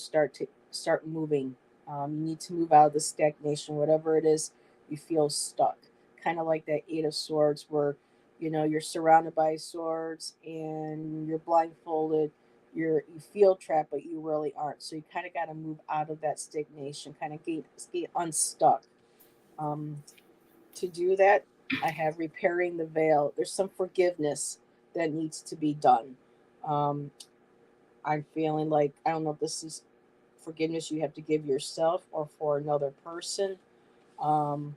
start moving. You need to move out of the stagnation, whatever it is you feel stuck. Kind of like that Eight of Swords, where you're surrounded by swords and you're blindfolded. You feel trapped, but you really aren't. So you kind of got to move out of that stagnation, kind of get unstuck. Um, to do that, I have repairing the veil. There's some forgiveness that needs to be done. Um, I'm feeling like, I don't know if this is forgiveness you have to give yourself or for another person. Um,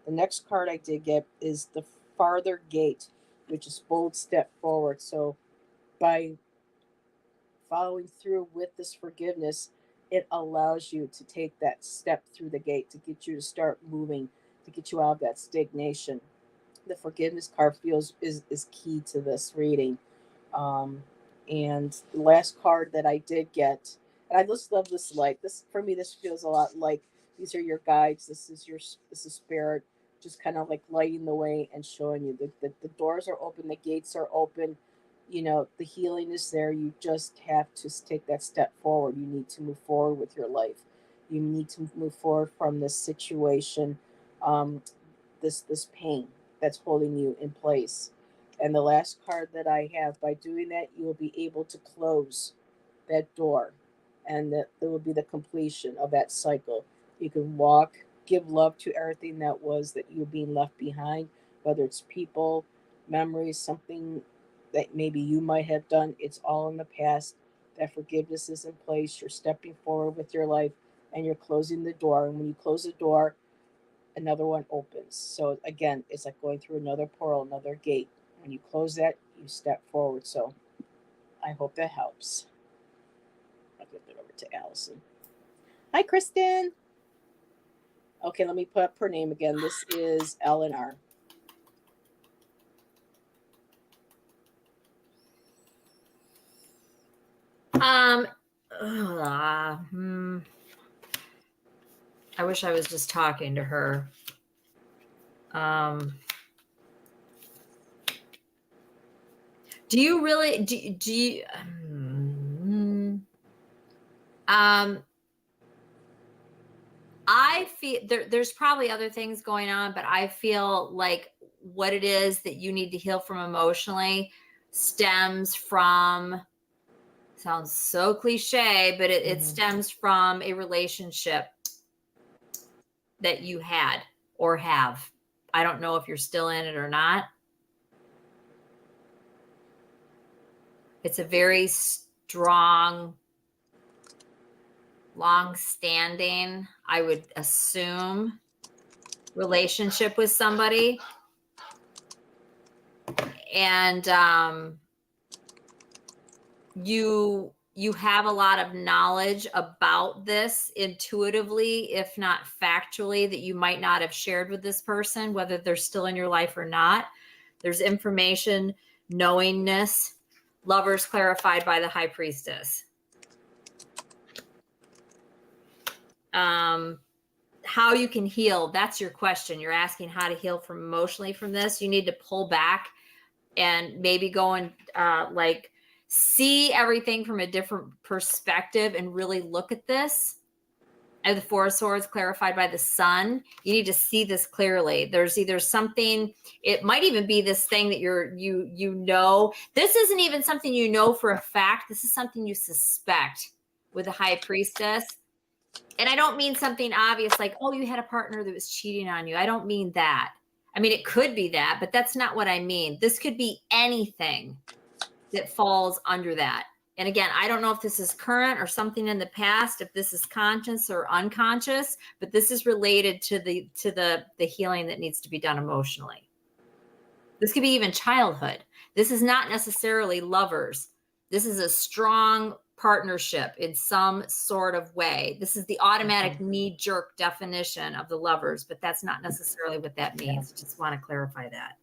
the next card I did get is the Farther Gate, which is bold step forward. So by following through with this forgiveness, it allows you to take that step through the gate to get you to start moving, to get you out of that stagnation. The forgiveness card feels is key to this reading. Um, and the last card that I did get, and I just love this light. This for me, this feels a lot like these are your guides. This is spirit, just kind of like lighting the way and showing you the doors are open, the gates are open. The healing is there. You just have to take that step forward. You need to move forward with your life. You need to move forward from this situation, um, this pain that's holding you in place. And the last card that I have, by doing that, you will be able to close that door, and that will be the completion of that cycle. You can walk, give love to everything that you're being left behind, whether it's people, memories, something that maybe you might have done. It's all in the past. That forgiveness is in place. You're stepping forward with your life, and you're closing the door. And when you close the door, another one opens. So again, it's like going through another portal, another gate. When you close that, you step forward. So I hope that helps. I'll give it over to Allison. Hi, Kristen. Okay, let me put up her name again. This is Eleanor. Um, uh, hmm. I wish I was just talking to her. Do you really do you I feel there's probably other things going on, but I feel like what it is that you need to heal from emotionally stems from, sounds so cliche, but it stems from a relationship that you had or have. I don't know if you're still in it or not. It's a very strong, long-standing, I would assume, relationship with somebody. And you have a lot of knowledge about this intuitively, if not factually, that you might not have shared with this person, whether they're still in your life or not. There's information, knowingness, Lovers clarified by the High Priestess. How you can heal, that's your question. You're asking how to heal from emotionally from this. You need to pull back and maybe go and like see everything from a different perspective and really look at this. And the Four of Swords clarified by the Sun. You need to see this clearly. There's either something, it might even be this thing that you know. This isn't even something you know for a fact. This is something you suspect with the High Priestess. And I don't mean something obvious like, oh, you had a partner that was cheating on you. I don't mean that. I mean, it could be that, but that's not what I mean. This could be anything that falls under that. And again, I don't know if this is current or something in the past, if this is conscious or unconscious, but this is related to the healing that needs to be done emotionally. This could be even childhood. This is not necessarily lovers. This is a strong partnership in some sort of way. This is the automatic knee-jerk definition of the lovers, but that's not necessarily what that means. Just want to clarify that.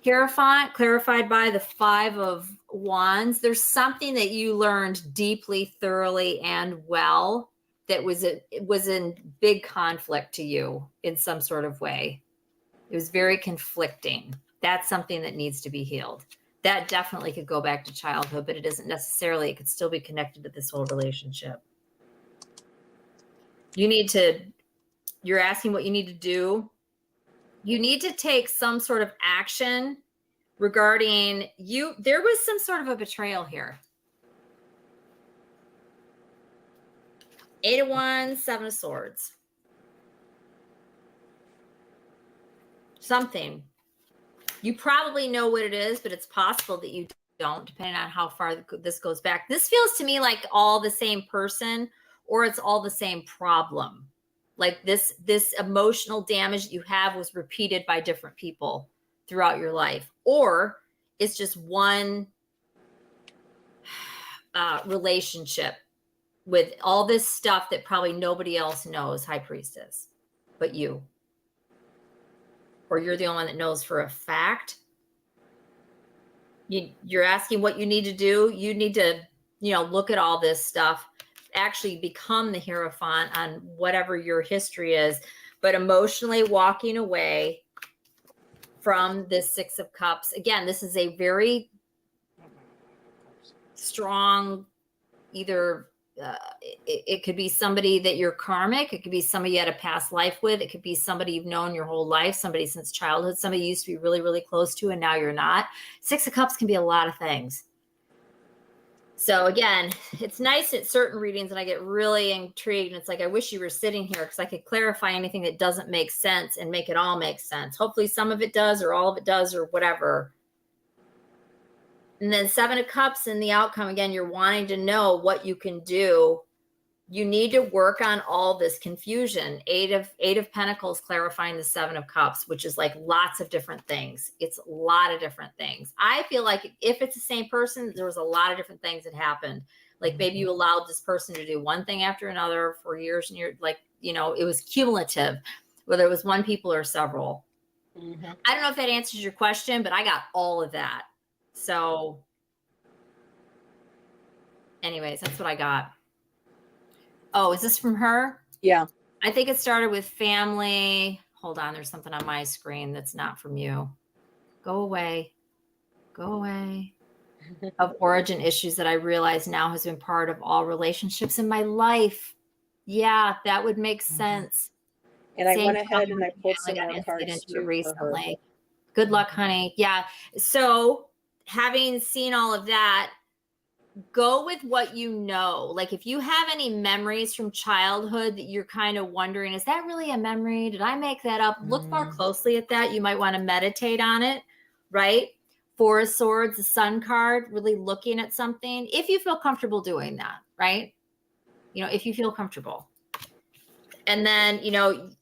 Hierophant, clarified by the Five of Wands. There's something that you learned deeply, thoroughly, and well that was in big conflict to you in some sort of way. It was very conflicting. That's something that needs to be healed. That definitely could go back to childhood, but it isn't necessarily. It could still be connected to this whole relationship. You're asking what you need to do. You need to take some sort of action regarding you. There was some sort of a betrayal here. 8 of Wands, 7 of Swords. Something. You probably know what it is, but it's possible that you don't, depending on how far this goes back. This feels to me like all the same person, or it's all the same problem. Like this emotional damage that you have was repeated by different people throughout your life, or it's just one relationship with all this stuff that probably nobody else knows, High Priestess, but you. Or you're the only one that knows for a fact. You're asking what you need to do. You need to, look at all this stuff, actually become the Hierophant on whatever your history is, but emotionally walking away from this Six of Cups. Again, this is a very strong, either it could be somebody that you're karmic. It could be somebody you had a past life with. It could be somebody you've known your whole life, somebody since childhood, somebody you used to be really, really close to, and now you're not. Six of Cups can be a lot of things. So again, it's nice at certain readings, and I get really intrigued. And it's like, I wish you were sitting here because I could clarify anything that doesn't make sense and make it all make sense. Hopefully some of it does, or all of it does, or whatever. And then 7 of Cups in the outcome, again, you're wanting to know what you can do. You need to work on all this confusion. 8 of Pentacles clarifying the 7 of Cups, which is like lots of different things. It's a lot of different things. I feel like if it's the same person, there was a lot of different things that happened. Like maybe you allowed this person to do one thing after another for years and years. Like, it was cumulative, whether it was one people or several. Mm-hmm. I don't know if that answers your question, but I got all of that. So anyways, that's what I got. Oh, is this from her? Yeah. I think it started with family. Hold on. There's something on my screen that's not from you. Go away. Go away. Of origin issues that I realize now has been part of all relationships in my life. Yeah, that would make sense. And I went ahead and I pulled some more cards too recently. For her. Good luck, honey. Yeah. So having seen all of that, go with what you know. Like if you have any memories from childhood that you're kind of wondering, is that really a memory? Did I make that up? Look more closely at that. You might want to meditate on it, right? 4 of Swords, the Sun card, really looking at something. If you feel comfortable doing that, right? If you feel comfortable. And then,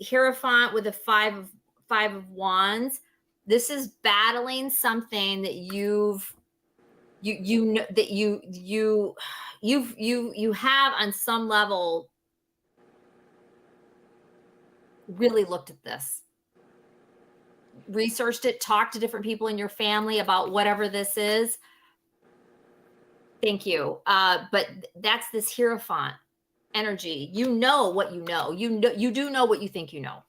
Hierophant with a 5 of Wands. This is battling something that you know that you have on some level really looked at this. researched it, talked to different people in your family about whatever this is, thank you. But that's this Hierophant energy. You know what you know. You do know what you think you know.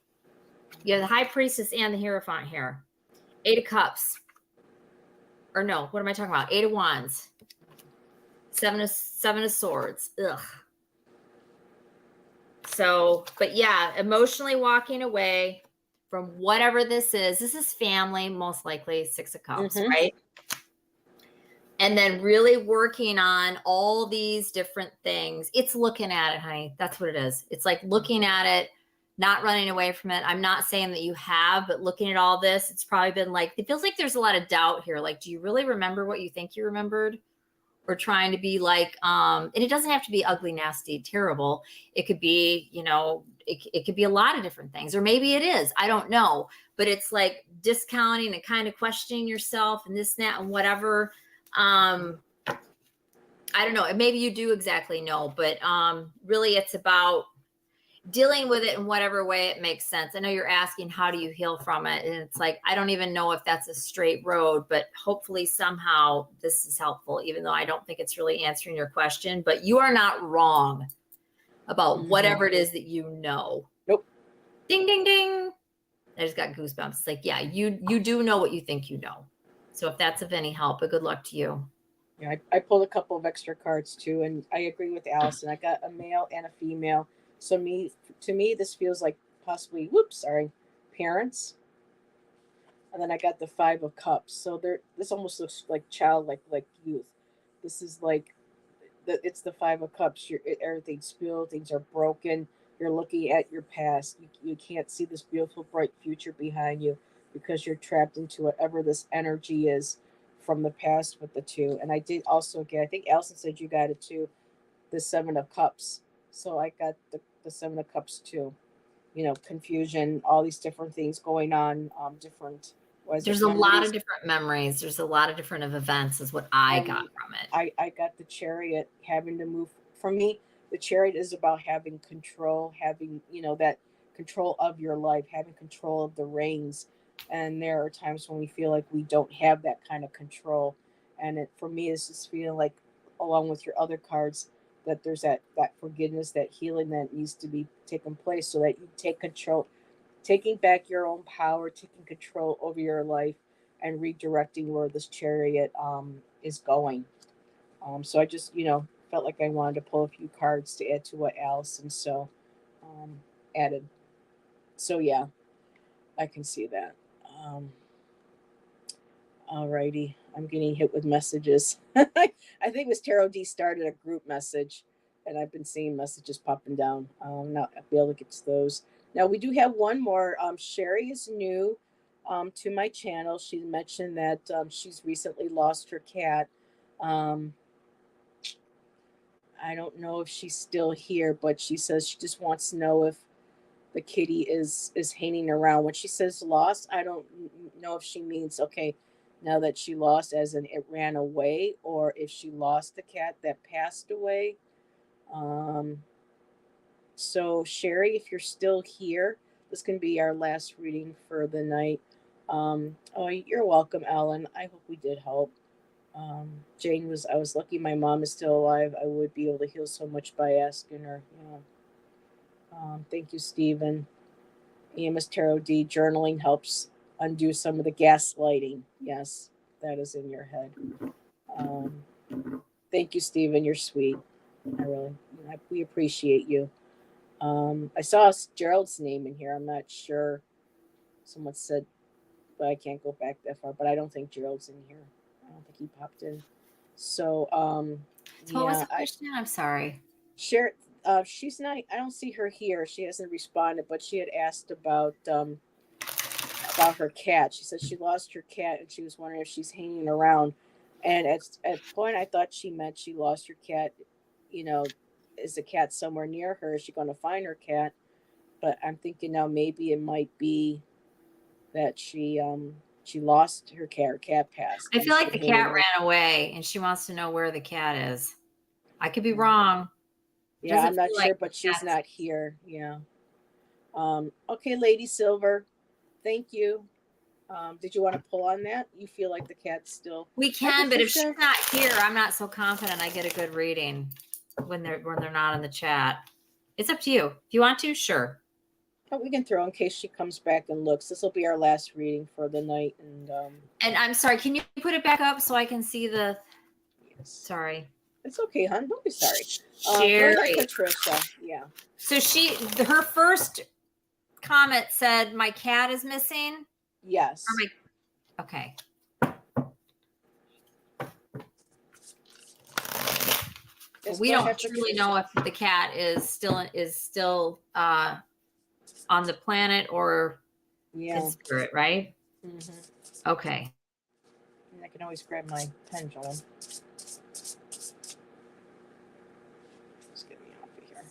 You have the High Priestess and the Hierophant here. 8 of Cups. Or no, what am I talking about? 8 of Wands. 7 of Swords. Ugh. So, but yeah, emotionally walking away from whatever this is. This is family, most likely. 6 of Cups, right? And then really working on all these different things. It's looking at it, honey. That's what it is. It's like looking at it, not running away from it. I'm not saying that you have, but looking at all this, it's probably been like, it feels like there's a lot of doubt here. Like, do you really remember what you think you remembered? Or trying to be like, and it doesn't have to be ugly, nasty, terrible. It could be, you know, it could be a lot of different things, or maybe it is. I don't know. But it's like discounting and kind of questioning yourself and this, that, and whatever. I don't know. Maybe you do exactly know, but really it's about dealing with it in whatever way it makes sense. I know you're asking, how do you heal from it? And it's like, I don't even know if that's a straight road, but hopefully somehow this is helpful, even though I don't think it's really answering your question. But you are not wrong about whatever it is that you know. Nope. Ding, ding, ding. I just got goosebumps. It's like, yeah, you do know what you think you know. So if that's of any help, but good luck to you. Yeah, I pulled a couple of extra cards too, and I agree with Allyson. I got a male and a female. So to me, this feels like possibly, parents. And then I got the 5 of Cups. So this almost looks like childlike, like youth. This is like, it's the 5 of Cups. Everything's spilled, things are broken. You're looking at your past. You can't see this beautiful, bright future behind you because you're trapped into whatever this energy is from the past with the 2. And I did also get, I think Allyson said you got it too, the 7 of Cups. So I got the 7 of Cups too. You know, confusion, all these different things going on, different. There's a lot of different memories. There's a lot of different events is what I got from it. I got the Chariot, having to move. For me, the Chariot is about having control, having, you know, that control of your life, having control of the reins. And there are times when we feel like we don't have that kind of control. And for me, it's just feeling like, along with your other cards, that there's that forgiveness, that healing that needs to be taking place so that you take control, taking back your own power, taking control over your life, and redirecting where this Chariot is going. So I just, felt like I wanted to pull a few cards to add to what Allyson added. So yeah, I can see that. Alrighty, I'm getting hit with messages. I think it was Tarot D started a group message, and I've been seeing messages popping down. Now I'll be able to get to those. Now we do have one more. Sherry is new to my channel. She mentioned that she's recently lost her cat. I don't know if she's still here, but she says she just wants to know if the kitty is hanging around. When she says lost, I don't know if she means, okay, now that she lost as in it ran away, or if she lost the cat that passed away. So Sherry, if you're still here, this can be our last reading for the night. Oh, you're welcome, Ellen. I hope we did help. Jane I was lucky my mom is still alive. I would be able to heal so much by asking her. Thank you, Stephen. EMS Tarot D, journaling helps undo some of the gaslighting. Yes, that is in your head. Thank you, Stephen. You're sweet. We appreciate you. I saw Gerald's name in here. I'm not sure. Someone said, but I can't go back that far. But I don't think Gerald's in here. I don't think he popped in. So, what was the question? I'm sorry. She's not. I don't see her here. She hasn't responded, but she had asked about her cat. She said she lost her cat, and she was wondering if she's hanging around. And at point, I thought she meant she lost her cat. Is the cat somewhere near her? Is she going to find her cat? But I'm thinking now maybe it might be that she lost her cat. Her cat passed. I feel like the cat ran away, and she wants to know where the cat is. I could be wrong. Yeah, I'm not sure, but she's not here. Yeah. Okay, Lady Silver. Thank you. Did you want to pull on that? You feel like the cat's still... We can, Hi, but if she's Patricia. not here, I'm not so confident I get a good reading when they're not in the chat. It's up to you. If you want to, sure. Oh, we can throw in case she comes back and looks. This will be our last reading for the night. And I'm sorry, can you put it back up so I can see the... Yes. Sorry. It's okay, hon. Don't be sorry. Sherry. Go ahead, Patricia. Yeah. So her first comment said, my cat is missing? Yes. Okay. Yes, We go don't ahead, truly Patricia. know if the cat is still on the planet or in spirit, right? Mm-hmm. Okay. And I can always grab my pendulum. Just get me off of here.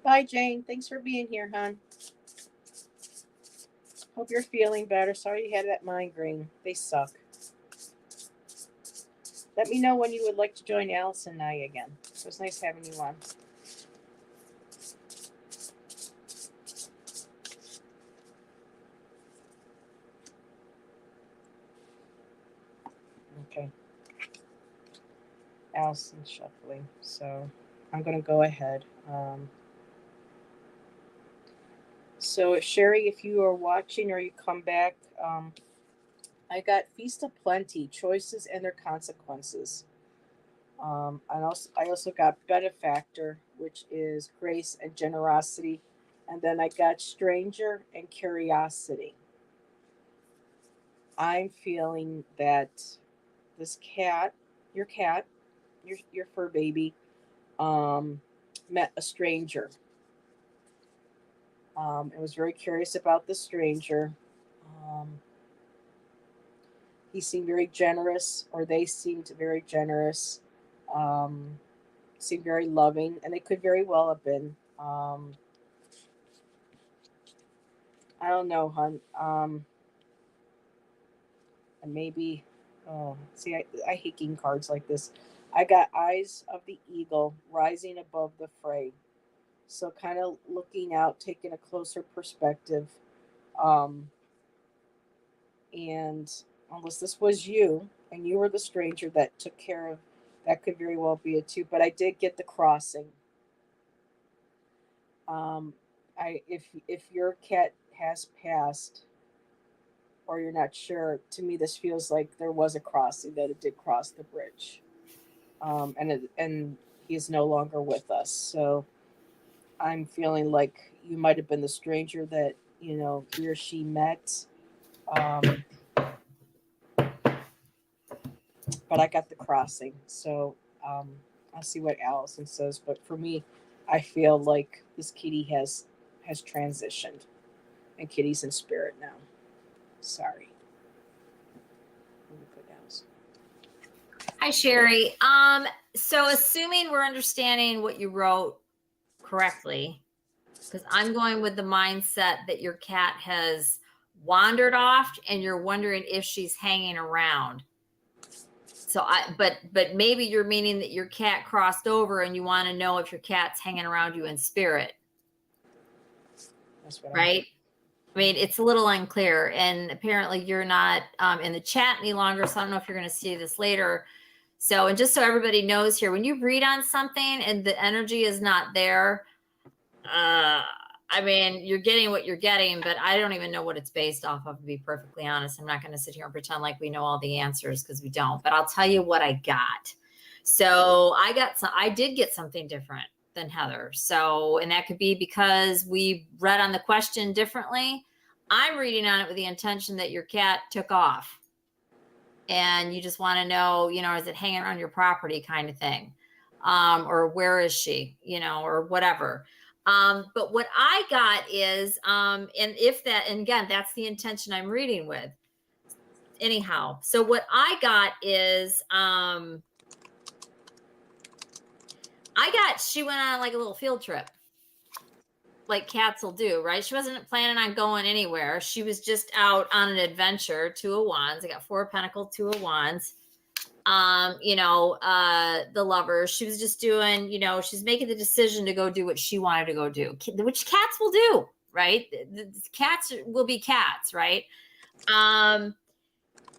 Bye, Jane. Thanks for being here, hon. Hope you're feeling better. Sorry you had that migraine. They suck. Let me know when you would like to join Allyson and I again. It was nice having you on. Okay. Allyson shuffling. So I'm going to go ahead. So Sherry, if you are watching or you come back, I got Feast of Plenty, choices and their consequences. I also got Benefactor, which is grace and generosity. And then I got Stranger and Curiosity. I'm feeling that this cat, your fur baby, met a stranger. And was very curious about the stranger. He seemed very generous, or they seemed very generous. Seemed very loving, and they could very well have been. I don't know, hon. And maybe, see, I hate getting cards like this. I got Eyes of the Eagle rising above the fray. So kind of looking out, taking a closer perspective. And unless this was you and you were the stranger that took care of, that could very well be it too. But I did get the crossing. If your cat has passed, or you're not sure, to me this feels like there was a crossing, that it did cross the bridge, and he is no longer with us. So I'm feeling like you might have been the stranger that he or she met. But I got the crossing, so I'll see what Allyson says. But for me, I feel like this kitty has transitioned, and Kitty's in spirit now. Sorry. Hi, Sherry. So assuming we're understanding what you wrote correctly, because I'm going with the mindset that your cat has wandered off and you're wondering if she's hanging around. So but maybe you're meaning that your cat crossed over and you want to know if your cat's hanging around you in spirit. That's what right? I mean, it's a little unclear, and apparently you're not in the chat any longer, so I don't know if you're going to see this later. So, and just so everybody knows here, when you read on something and the energy is not there, I mean, you're getting what you're getting, but I don't even know what it's based off of, to be perfectly honest. I'm not going to sit here and pretend like we know all the answers because we don't, but I'll tell you what I got. So I did get something different than Heather. So, and that could be because we read on the question differently. I'm reading on it with the intention that your cat took off and you just want to know, is it hanging around your property kind of thing? Or where is she, or whatever. But what I got is, and again, that's the intention I'm reading with. Anyhow, so what I got is, she went on like a little field trip, like cats will do, right? She wasn't planning on going anywhere. She was just out on an adventure. Two of Wands. I got Four of Pentacles, Two of Wands. The lover. She was just doing, she's making the decision to go do what she wanted to go do, which cats will do, right? The cats will be cats, right?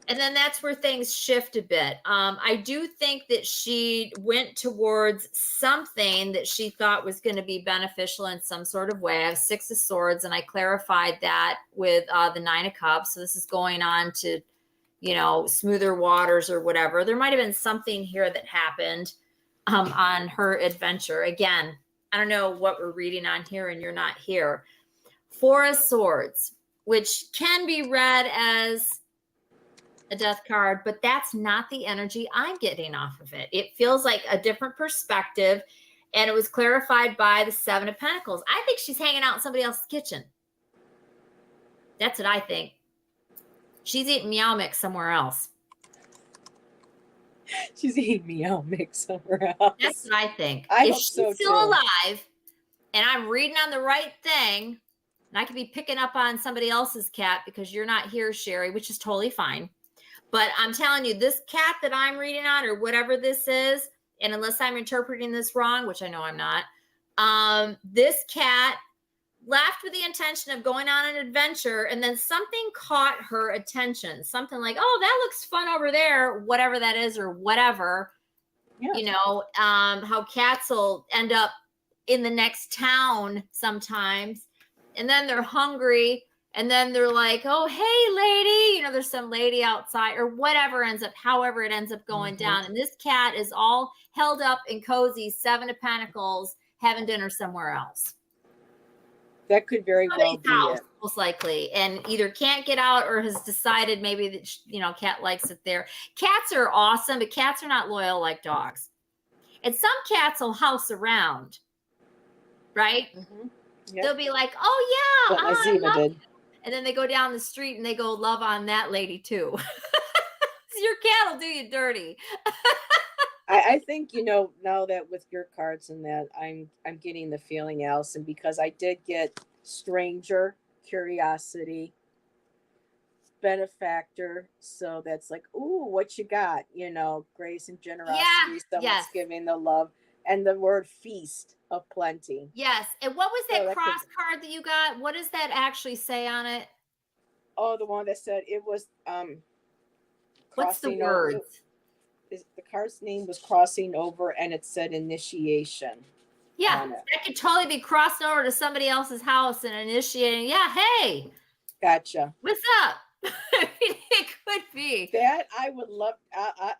And then that's where things shift a bit. I do think that she went towards something that she thought was going to be beneficial in some sort of way. I have Six of Swords, and I clarified that with the Nine of Cups. So this is going on to, smoother waters or whatever. There might have been something here that happened on her adventure. Again, I don't know what we're reading on here, and you're not here. Four of Swords, which can be read as a death card, but that's not the energy I'm getting off of it. It feels like a different perspective, and it was clarified by the Seven of Pentacles. I think she's hanging out in somebody else's kitchen. That's what I think. She's eating Meow Mix somewhere else. She's eating Meow Mix somewhere else. That's what I think. I if hope she's so still too. alive, and I'm reading on the right thing, and I could be picking up on somebody else's cat because you're not here, Sherry, which is totally fine. But I'm telling you, this cat that I'm reading on, or whatever this is, and unless I'm interpreting this wrong, which I know I'm not, this cat left with the intention of going on an adventure, and then something caught her attention. Something like, oh, that looks fun over there, whatever that is, or whatever. Yeah. How cats will end up in the next town sometimes, and then they're hungry. And then they're like, oh, hey, lady, there's some lady outside, or whatever however it ends up going down. And this cat is all held up and cozy, Seven of Pentacles, having dinner somewhere else. That could very well be it. Most likely. And either can't get out or has decided maybe that, cat likes it there. Cats are awesome, but cats are not loyal like dogs. And some cats will house around, right? Mm-hmm. Yep. They'll be like, oh, yeah. What Ziva did. And then they go down the street and they go love on that lady too. Your cat will do you dirty. I think, now that with your cards and that, I'm getting the feeling, Allyson, because I did get stranger, curiosity, benefactor. So that's like, ooh, what you got? Grace and generosity. Yeah, someone's giving the love, and the word feast of plenty. Yes. And what was that cross card that you got? What does that actually say on it? Oh, the one that said it was what's the words? The card's name was crossing over, and it said initiation. Yeah, that could totally be crossing over to somebody else's house and initiating. Yeah, hey. Gotcha. What's up? It could be. That I would love.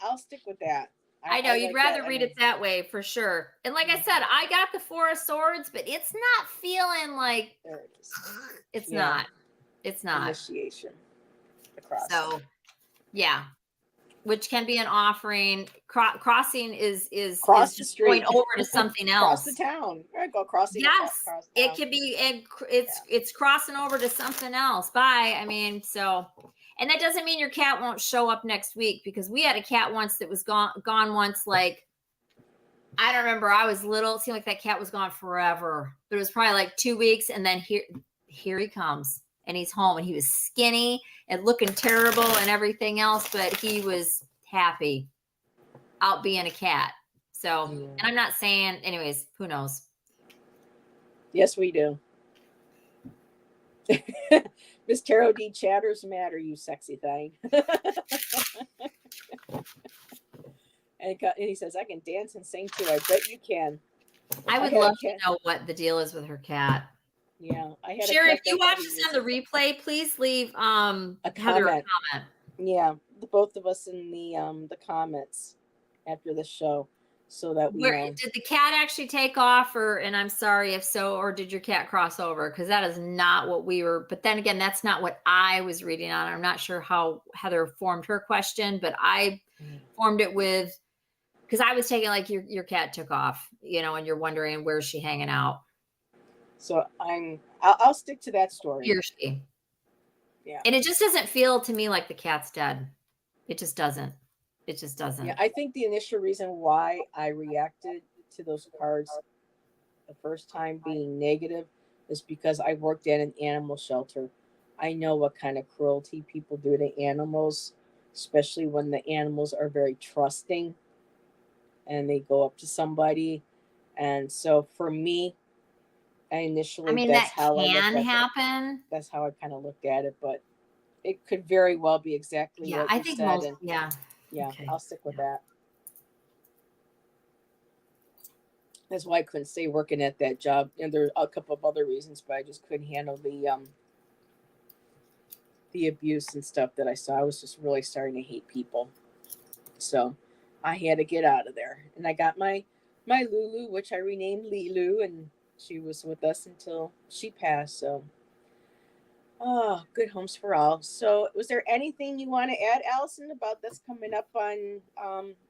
I'll stick with that. I know you'd rather read it that way for sure. And like I said, I got the Four of Swords, but it's not feeling like there it is. It's not. It's not. Initiation. Across. So, yeah. Which can be an offering. Crossing is cross the street. Going over to something else. Cross the town. Right, go crossing. Yes, across it could be. It's crossing over to something else. Bye. I mean, so. And that doesn't mean your cat won't show up next week, because we had a cat once that was gone once, like, I don't remember. I was little. It seemed like that cat was gone forever. But it was probably like 2 weeks. And then here he comes. And he's home. And he was skinny and looking terrible and everything else. But he was happy out being a cat. So, and I'm not saying, anyways, who knows? Yes, we do. Miss Tarot D chatters matter, you sexy thing. and he says, I can dance and sing too. I bet you can. I would had a love to cat. know what the deal is with her cat. Yeah, I had Sherry, a if cat you that watch thought he this was on the replay, please leave a Heather a comment. comment. Yeah, the both of us in the comments after the show, so that we Where know. did the cat actually take off, or and I'm sorry if so, or did your cat cross over? Because that is not what we were. But then again, that's not what I was reading on. I'm not sure how Heather formed her question, but I formed it with because I was taking like your cat took off, you know, and you're wondering where's she hanging out. So I'll stick to that story. He or she. Yeah. And it just doesn't feel to me like the cat's dead. It just doesn't. It just doesn't. Yeah, I think the initial reason why I reacted to those cards the first time being negative is because I worked at an animal shelter. I know what kind of cruelty people do to animals, especially when the animals are very trusting and they go up to somebody. And so for me, initially I mean, that's that how I looked can at it. happen. That's how I kind of looked at it, but it could very well be exactly Yeah, what I you think said. most. And Yeah. yeah, Okay. I'll stick with that. That's why I couldn't stay working at that job. And there are a couple of other reasons, but I just couldn't handle the abuse and stuff that I saw. I was just really starting to hate people. So I had to get out of there. And I got my Lulu, which I renamed Lilu, and she was with us until she passed. So good homes for all. So was there anything you want to add, Allyson, about that's coming up on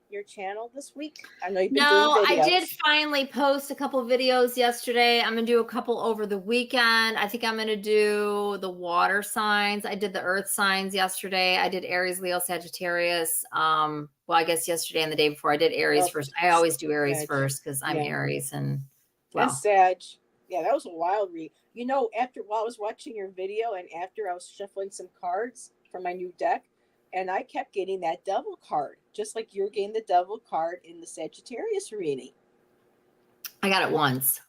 your channel this week? I know you've been doing No, videos. I did finally post a couple videos yesterday. I'm gonna do a couple over the weekend. I think I'm gonna do the water signs. I did the earth signs yesterday. I did Aries, Leo, Sagittarius. Well, I guess yesterday and the day before I did Aries first. I always do Aries first because I'm Aries and well. And Sag. Yeah, that was a wild read. You know, while I was watching your video and after I was shuffling some cards for my new deck, and I kept getting that devil card, just like you're getting the devil card in the Sagittarius reading. I got it once.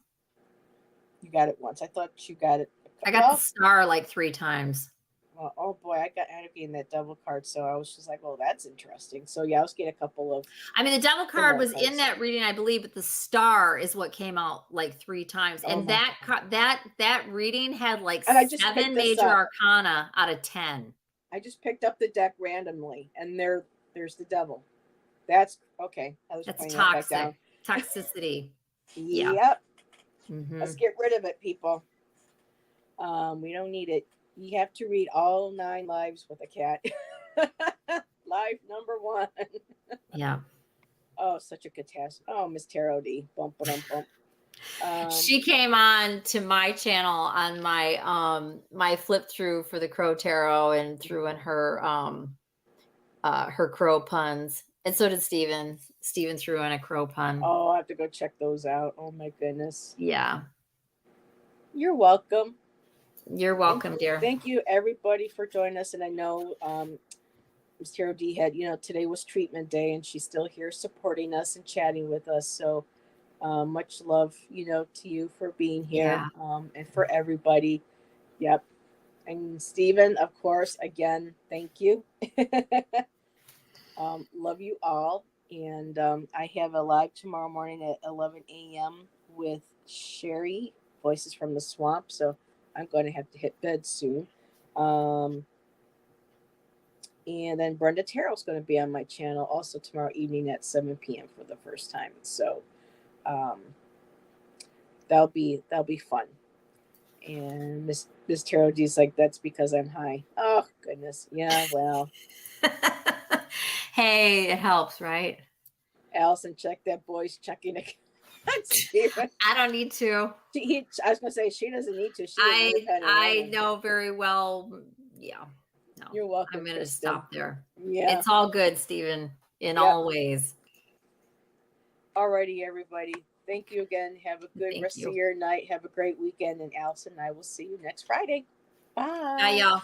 You got it once. I thought you got it. I got the star like 3 times. Well, oh boy, I ended up getting that devil card, so I was just like, "Oh, that's interesting." So yeah, I was getting a couple of. I mean, the devil card was in that reading, I believe, but the star is what came out like 3 times, and that reading had like 7 major arcana out of 10. I just picked up the deck randomly, and there's the devil. That's okay. That's toxic. Toxicity. Yeah. Yep. Mm-hmm. Let's get rid of it, people. We don't need it. You have to read all 9 lives with a cat. Life number 1. Yeah. Oh, such a catastrophe. Oh, Miss Tarot D. Bump, bump, bump. She came on to my channel on my my flip through for the Crow Tarot and threw in her crow puns. And so did Steven. Steven threw in a crow pun. Oh, I have to go check those out. Oh my goodness. Yeah. You're welcome. You're welcome, dear. Thank you everybody for joining us. And I know Ms. Tarot D had, today was treatment day and she's still here supporting us and chatting with us. So much love, to you for being here. And for everybody. Yep. And Steven, of course, again, thank you. Love you all. And I have a live tomorrow morning at 11 a.m. with Sherry, Voices from the Swamp. So I'm going to have to hit bed soon. And then Brenda Tarot's going to be on my channel also tomorrow evening at 7 p.m. for the first time. So that'll be fun. And Miss Tarot D's like, that's because I'm high. Oh, goodness. Yeah, well. Hey, it helps, right? Allyson, check that boy's checking account. I don't need to. I was going to say, she doesn't need to. I know very well. Yeah. No, you're welcome. I'm going to stop there. Yeah. It's all good, Steven, in all ways. Alrighty, everybody. Thank you again. Have a good rest of your night. Have a great weekend. And Allyson and I will see you next Friday. Bye. Bye, y'all.